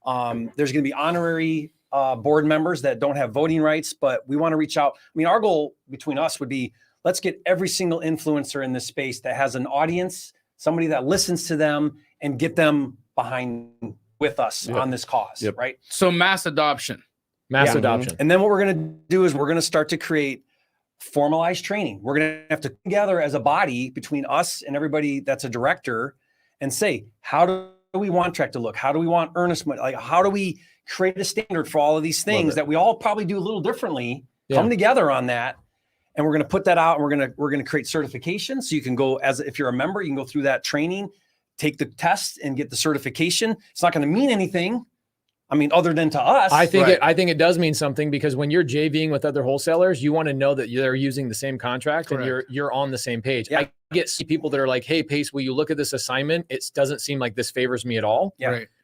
There's going to be honorary board members that don't have voting rights, but we want to reach out. I mean, our goal between us would be, let's get every single influencer in this space that has an audience, somebody that listens to them, and get them behind with us on this cause, right? So mass adoption. Mass adoption. And then what we're going to do is we're going to start to create formalized training. We're going to have to come together as a body between us and everybody that's a director and say, how do we want track to look? How do we want earnest money? Like, how do we create a standard for all of these things that we all probably do a little differently, come together on that. And we're going to put that out, and we're going to create certification. So you can go, as if you're a member, you can go through that training, take the test, and get the certification. It's not going to mean anything, I mean, other than to us. I think it does mean something, because when you're JVing with other wholesalers, you want to know that they're using the same contract. Correct. And you're on the same page. I get people that are like, hey, Pace, will you look at this assignment? It doesn't seem like this favors me at all.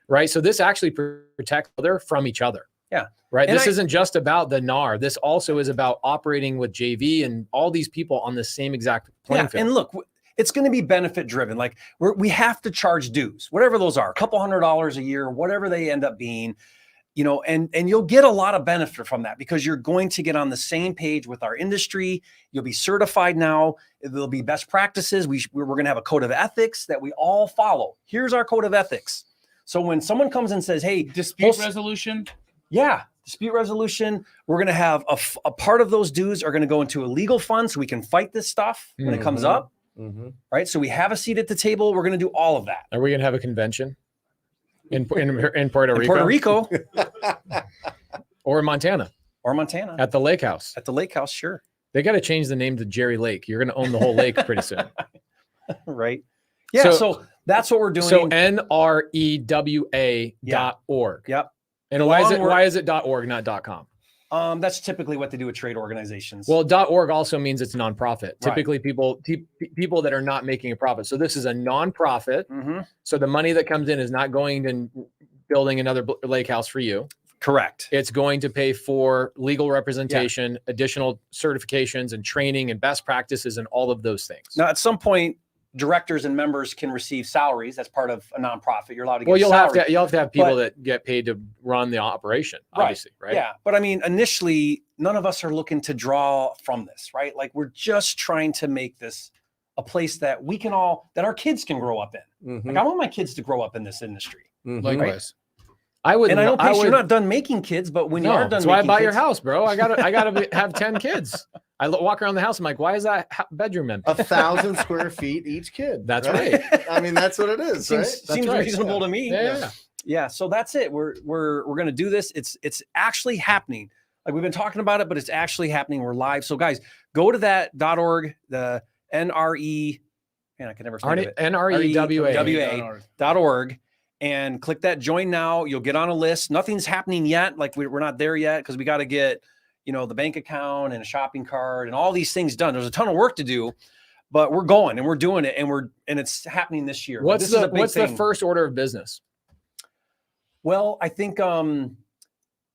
Right. So this actually protects other from each other. Yeah. Right. And this isn't just about the NAR. This also is about operating with JV and all these people on the same exact playing field. And look, it's going to be benefit driven. Like we have to charge dues, whatever those are, a couple $100 a year, whatever they end up being, you know, and you'll get a lot of benefit from that, because you're going to get on the same page with our industry. You'll be certified now. There'll be best practices. We're going to have a code of ethics that we all follow. Here's our code of ethics. So when someone comes and says, hey, dispute resolution. Yeah. Dispute resolution. We're going to have a part of those dues are going to go into a legal fund so we can fight this stuff when it comes up. Right. So we have a seat at the table. We're going to do all of that. Are we going to have a convention in Puerto Rico? In Puerto Rico. Or Montana. Or Montana. At the lake house. At the lake house. Sure. They got to change the name to Jerry Lake. You're going to own the whole lake pretty soon. Right. Yeah. So that's what we're doing. So NREWA.org. Yep. And why is it .org, not .com? That's typically what they do with trade organizations. Well, .org also means it's a nonprofit. Right. Typically people that are not making a profit. So this is a nonprofit. So the money that comes in is not going to building another lake house for you. Correct. It's going to pay for legal representation, additional certifications and training and best practices and all of those things. Now, at some point, directors and members can receive salaries. That's part of a nonprofit. You're allowed to get you'll salary. have to have people that get paid to run the operation, obviously, right? Yeah. But I mean, initially, none of us are looking to draw from this, right? Like, we're just trying to make this a place that we can that our kids can grow up in. Like, I want my kids to grow up in this industry. Likewise. I know, Pace, you're not done making kids, but when you are done that's making why I bought kids, your house, bro. I gotta have 10 kids. I walk around the house. I'm like, why is that bedroom empty? 1,000 square feet each kid. That's right. I mean, that's what it is. Seems reasonable to me. Yeah. So that's it. We're going to do this. It's actually happening. Like, we've been talking about it, but it's actually happening. We're live. So guys, go to that .org, the NRE, man, I can never say it. NREWA.org, and click that join now. You'll get on a list. Nothing's happening yet. Like, we're not there yet, because we got to get, the bank account and a shopping cart and all these things done. There's a ton of work to do, but we're going and we're doing it, and it's happening this year. What's the first order of business? Well, I think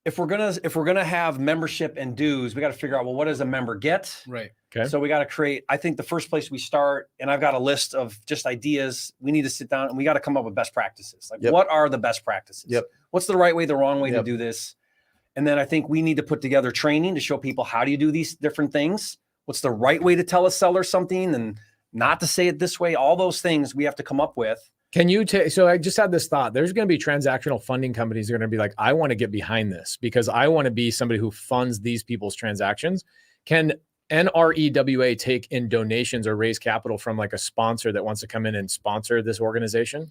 if we're gonna have membership and dues, we got to figure out, well, what does a member get? Right. Okay. So we got to create. I think the first place we start, and I've got a list of just ideas. We need to sit down and we got to come up with best practices. Like, what are the best practices? What's the right way, the wrong way to do this? And then I think we need to put together training to show people how do you do these different things? What's the right way to tell a seller something and not to say it this way? All those things we have to come up with. Can you take, so I just had this thought, there's going to be transactional funding companies that are going to be like, I want to get behind this because I want to be somebody who funds these people's transactions. Can NREWA take in donations or raise capital from like a sponsor that wants to come in and sponsor this organization?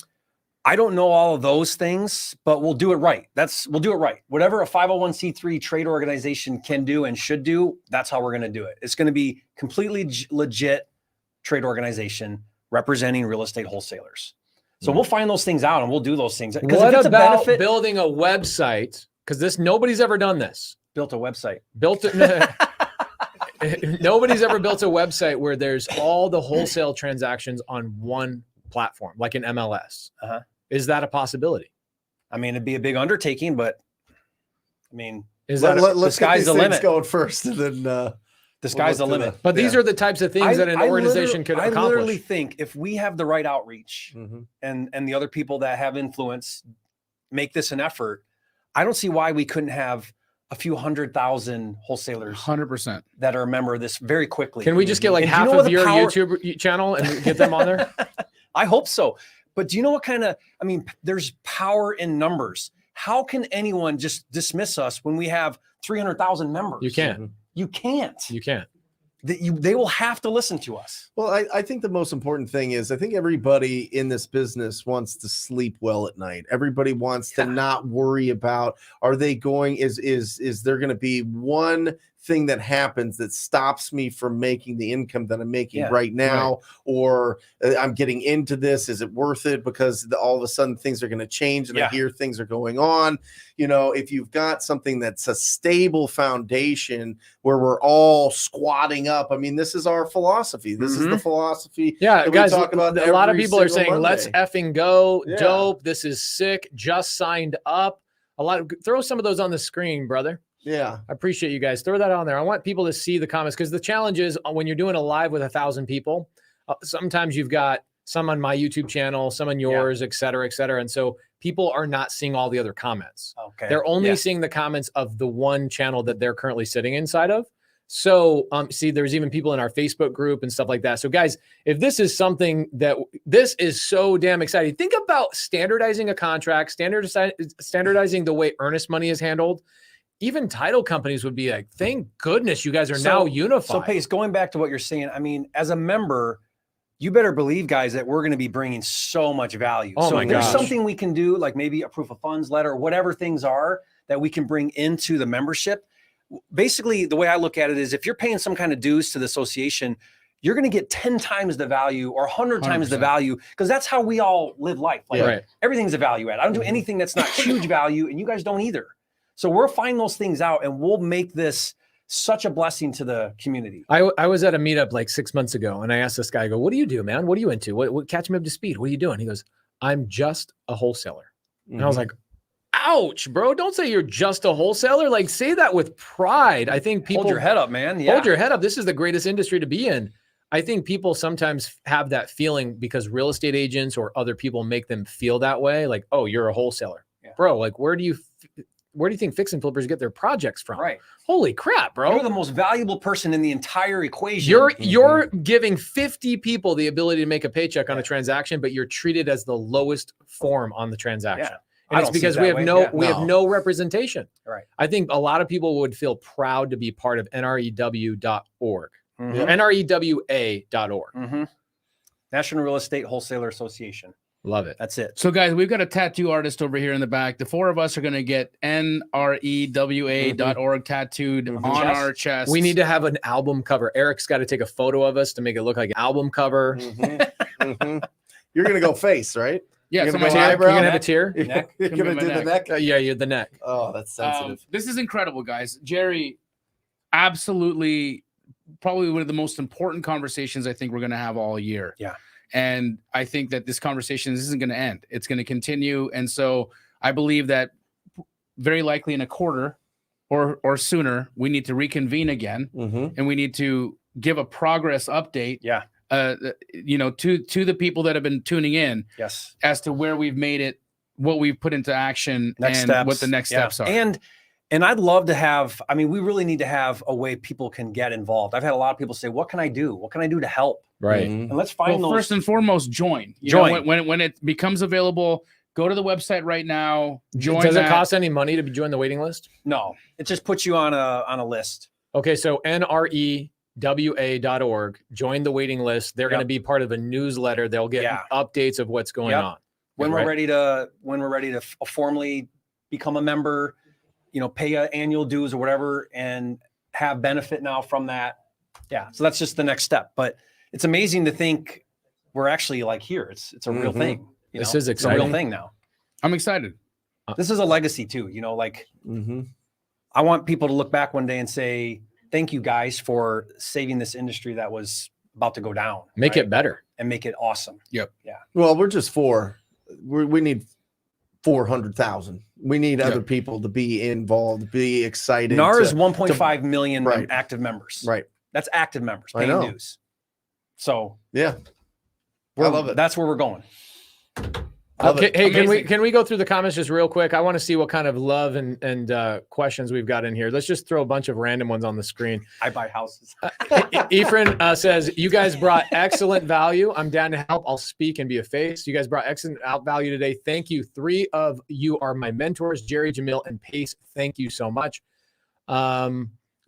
I don't know all of those things, but we'll do it right. We'll do it right. Whatever a 501c3 trade organization can do and should do, that's how we're going to do it. It's going to be completely legit trade organization representing real estate wholesalers. So we'll find those things out and we'll do those things. What about building a website? Because nobody's ever done this. Built a website. Nobody's ever built a website where there's all the wholesale transactions on one platform, like an MLS. Is that a possibility? I mean, it'd be a big undertaking, but I mean, let's the sky's the limit. Going first, and then the sky's the limit. But these are the types of things that an organization could accomplish. I literally think if we have the right outreach and the other people that have influence make this an effort, I don't see why we couldn't have a few 100,000 wholesalers 100% that are a member of this very quickly. Can we just get like half of your YouTube channel and get them on there? I hope so. But do you know what kind of, I mean, there's power in numbers. How can anyone just dismiss us when we have 300,000 members? You can't. You can't. You can't. They will have to listen to us. Well, I think the most important thing is I think everybody in this business wants to sleep well at night. Everybody wants to not worry about, are they going, is there going to be one thing that happens that stops me from making the income that I'm making right now, or I'm getting into this, is it worth it? Because all of a sudden things are going to change and I hear things are going on. You know, if you've got something that's a stable foundation where we're all squatting up, I mean, this is our philosophy. This is the philosophy. Yeah, guys, we talk about a lot of people are saying, Monday. let's effing go. Dope. This is sick. Just signed up. Throw some of those on the screen, brother. Yeah. I appreciate you guys. Throw that on there. I want people to see the comments, because the challenge is when you're doing a live with 1,000 people, sometimes you've got some on my YouTube channel, some on yours, et cetera, et cetera. And so people are not seeing all the other comments. Okay. They're only seeing the comments of the one channel that they're currently sitting inside of. So see, there's even people in our Facebook group and stuff like that. So guys, if this is something this is so damn exciting, think about standardizing a contract, standardizing the way earnest money is handled. Even title companies would be like, thank goodness you guys are now unified. So Pace, going back to what you're saying, I mean, as a member, you better believe, guys, that we're going to be bringing so much value. Oh so my if there's gosh. something we can do, like maybe a proof of funds letter, whatever things are that we can bring into the membership. Basically, the way I look at it is if you're paying some kind of dues to the association, you're going to get 10 times the value or 100 times the value, because that's how we all live life. Like everything's a value add. I don't do anything that's not huge value, and you guys don't either. So we'll find those things out, and we'll make this such a blessing to the community. I was at a meetup like 6 months ago, and I asked this guy, I go, what do you do, man? What are you into? What catch me up to speed? What are you doing? He goes, I'm just a wholesaler. And I was like, ouch, bro. Don't say you're just a wholesaler. Like, say that with pride. I think people— Hold your head up, man. Hold your head up. This is the greatest industry to be in. I think people sometimes have that feeling because real estate agents or other people make them feel that way. Like, oh, you're a wholesaler. Bro, like, where do you think fix and flippers get their projects from? Right. Holy crap, bro. You're the most valuable person in the entire equation. You're giving 50 people the ability to make a paycheck on a transaction, but you're treated as the lowest form on the transaction. And it's because we have no representation. Right. I think a lot of people would feel proud to be part of NREW.org. NREWA.org. National Real Estate Wholesaler Association. Love it. That's it. So guys, we've got a tattoo artist over here in the back. The four of us are going to get NREWA.org tattooed on our chest. We need to have an album cover. Eric's got to take a photo of us to make it look like an album cover. You're going to go face, right? Yeah, You're so gonna my go You're eyebrow? going to have a tear? Neck. You're going to do the neck? Yeah, you're the neck. Oh, that's sensitive. This is incredible, guys. Jerry, absolutely, probably one of the most important conversations I think we're going to have all year. Yeah. And I think that this conversation isn't going to end. It's going to continue. And so I believe that very likely in a quarter or sooner, we need to reconvene again and we need to give a progress update. Yeah. To the people that have been tuning in. Yes. As to where we've made it, what we've put into action, Next and steps. what the next steps are. And I'd love to have, I mean, we really need to have a way people can get involved. I've had a lot of people say, what can I do? What can I do to help? Right. And let's find those. First and foremost, join. You Join. know, when it becomes available, go to the website right now. Join. Does it cost any money to join the waiting list? No, it just puts you on a list. Okay, so NREWA.org. NARTWA.org. Join the waiting list. They're going to be part of a newsletter. They'll get updates of what's going on. When we're ready to formally become a member, pay annual dues or whatever, and have benefit now from that. Yeah. So that's just the next step. But it's amazing to think we're actually like here. It's a real thing. This is It's a exciting. real thing now. I'm excited. This is a legacy too. I want people to look back one day and say, thank you guys for saving this industry that was about to go down. Make it better. And make it awesome. Yep. Yeah. Well, we're just we need 400,000. We need other people to be involved, be excited. NAR is 1.5 million active members. Right. That's active members paying dues. So yeah, I love it. That's where we're going. Okay, hey, can we go through the comments just real quick? I want to see what kind of love and questions we've got in here. Let's just throw a bunch of random ones on the screen. I buy houses. Ephraim says, you guys brought excellent value. I'm down to help. I'll speak and be a face. You guys brought excellent value today. Thank you. 3 of you are my mentors, Jerry, Jamil, and Pace. Thank you so much.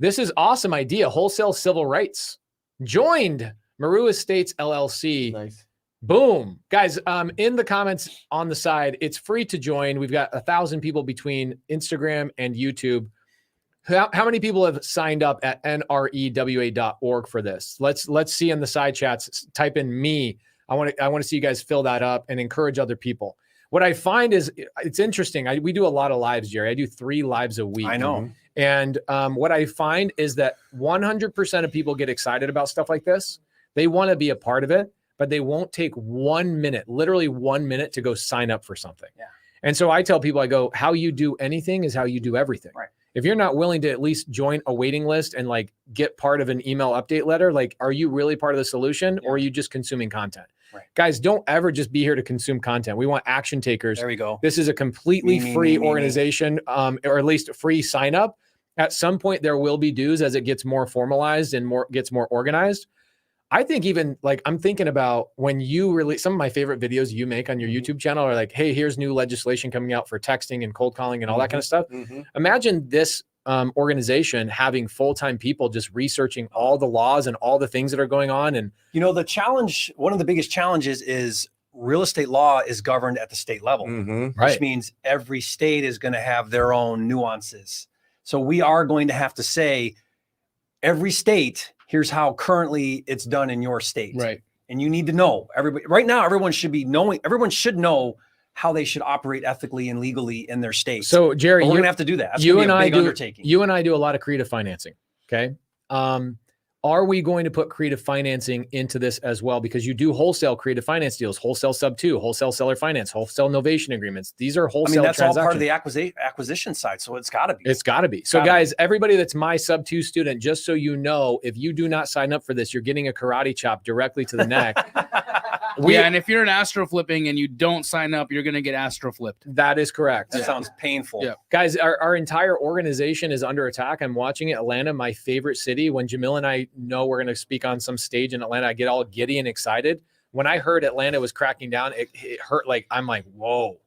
This is awesome idea. Wholesale civil rights. Joined Maru Estates LLC. Nice. Boom. Guys, in the comments on the side, it's free to join. We've got 1,000 people between Instagram and YouTube. How many people have signed up at NREWA.org for this? Let's see in the side chats. Type in me. I want to see you guys fill that up and encourage other people. What I find is it's interesting. We do a lot of lives, Jerry. I do 3 lives a week. I know. And what I find is that 100% of people get excited about stuff like this. They want to be a part of it, but they won't take 1 minute, literally 1 minute to go sign up for something. Yeah. And so I tell people, I go, how you do anything is how you do everything. Right. If you're not willing to at least join a waiting list and like get part of an email update letter, like, are you really part of the solution or are you just consuming content? Right. Guys, don't ever just be here to consume content. We want action takers. There we go. This is a completely free organization, or at least a free sign up. At some point, there will be dues as it gets more formalized and gets more organized. I think even like I'm thinking about when you release some of my favorite videos you make on your YouTube channel are like, hey, here's new legislation coming out for texting and cold calling and all that kind of stuff. Imagine this organization having full-time people just researching all the laws and all the things that are going on. And the challenge, one of the biggest challenges is real estate law is governed at the state level, which means every state is going to have their own nuances. So we are going to have to say every state, here's how currently it's done in your state. Right. And you need to know everybody right now, everyone should know how they should operate ethically and legally in their state. So Jerry, we're going to have to do that. That's you gonna be and a big I do, undertaking. you and I do a lot of creative financing. Okay. Are we going to put creative financing into this as well? Because you do wholesale creative finance deals, wholesale sub 2, wholesale seller finance, wholesale novation agreements. These are wholesale that's all part of transactions. the acquisition side. So it's got to be. It's got to be. So guys, everybody that's my sub 2 student, just so you know, if you do not sign up for this, you're getting a karate chop directly to the neck. And if you're an astro flipping and you don't sign up, you're going to get astro flipped. That is correct. That sounds painful. Yeah. Guys, our entire organization is under attack. I'm watching it. Atlanta, my favorite city. When Jamil and I know we're going to speak on some stage in Atlanta, I get all giddy and excited. When I heard Atlanta was cracking down, it hurt. I'm like, whoa.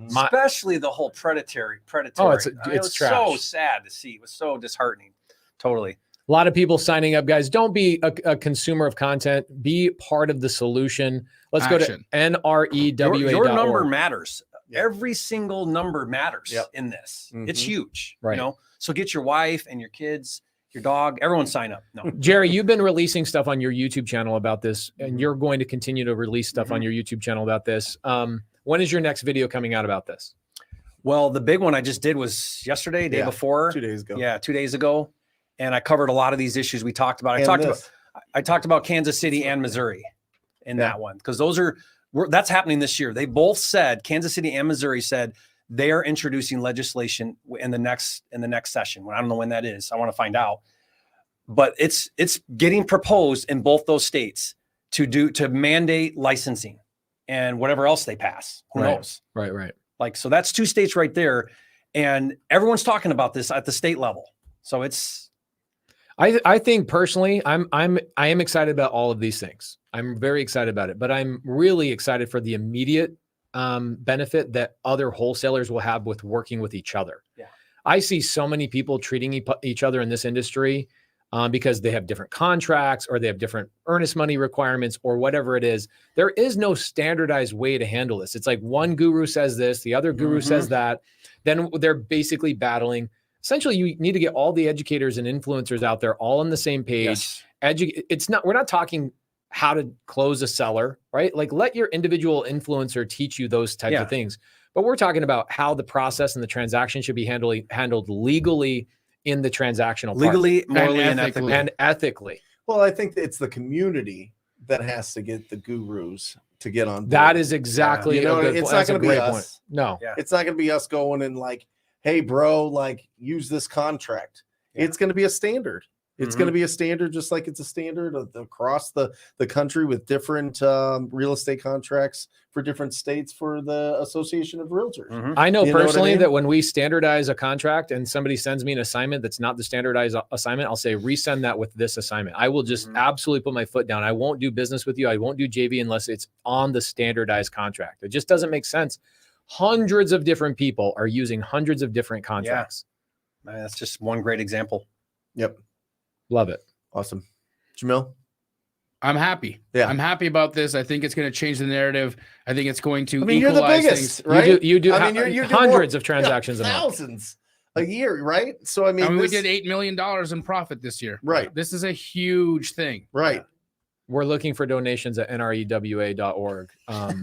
Especially the whole predatory. Oh, it's it was trash. so sad to see. It was so disheartening. Totally. A lot of people signing up, guys. Don't be a consumer of content. Be part of the solution. Let's go to NREWA.org. Your number matters. Every single number matters in this. It's huge. Right. So get your wife and your kids, your dog, everyone sign up. No. Jerry, you've been releasing stuff on your YouTube channel about this, and you're going to continue to release stuff on your YouTube channel about this. When is your next video coming out about this? Well, the big one I just did was yesterday, day before. 2 days ago. Yeah, 2 days ago. And I covered a lot of these issues we talked about. I talked about Kansas City and Missouri in that one, because that's happening this year. They both said, Kansas City and Missouri said, they are introducing legislation in the next session. I don't know when that is. I want to find out. But it's getting proposed in both those states to mandate licensing and whatever else they pass. Who knows? Right. So that's 2 states right there, and everyone's talking about this at the state level. So it's. I think personally, I am excited about all of these things. I'm very excited about it, but I'm really excited for the immediate benefit that other wholesalers will have with working with each other. Yeah. I see so many people treating each other in this industry because they have different contracts or they have different earnest money requirements or whatever it is. There is no standardized way to handle this. It's like one guru says this, the other guru says that. Then they're basically battling. Essentially, you need to get all the educators and influencers out there all on the same page. Yes. We're not talking how to close a seller, right? Like let your individual influencer teach you those types of things. But we're talking about how the process and the transaction should be handled legally in the transactional part. Legally, morally, and ethically. Well, I think it's the community that has to get the gurus to get on board. That is exactly You know, a good it's point. not That's a going to be great us. point. No. Yeah. It's not going to be us going and like, hey, bro, like use this contract. Yeah. It's going to be a standard. It's going to be a standard, just like it's a standard across the country with different real estate contracts for different states for the Association of Realtors. I know You know what I personally mean? that when we standardize a contract and somebody sends me an assignment that's not the standardized assignment, I'll say, resend that with this assignment. I will just absolutely put my foot down. I won't do business with you. I won't do JV unless it's on the standardized contract. It just doesn't make sense. Hundreds of different people are using hundreds of different contracts. I mean, that's just one great example. Yep. Love it. Awesome. Jamil? I'm happy. Yeah. I'm happy about this. I think it's going to change the narrative. I think it's going to I mean, you're the equalize biggest, things. right? You do I mean, you're hundreds more- of transactions a month. thousands a year, right? So, I mean, we this- did $8 million in profit this year. Right. This is a huge thing. Right. We're looking for donations at nrewa.org. And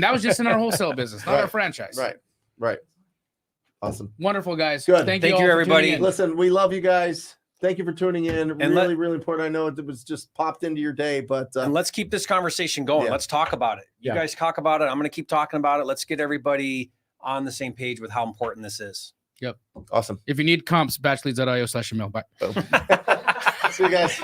that was just in our wholesale business, not our franchise. Right. Right. Awesome. Wonderful, guys. Good. Thank Thank you, you, all for everybody. tuning in. Listen, we love you guys. Thank you for tuning in. And Really, really important. I know it was just popped into your day, but And let's keep this conversation going. Yeah. Let's talk about it. You Yeah. guys talk about it. I'm going to keep talking about it. Let's get everybody on the same page with how important this is. awesome. If you need comps, batchleads.io/email. Bye. See you guys.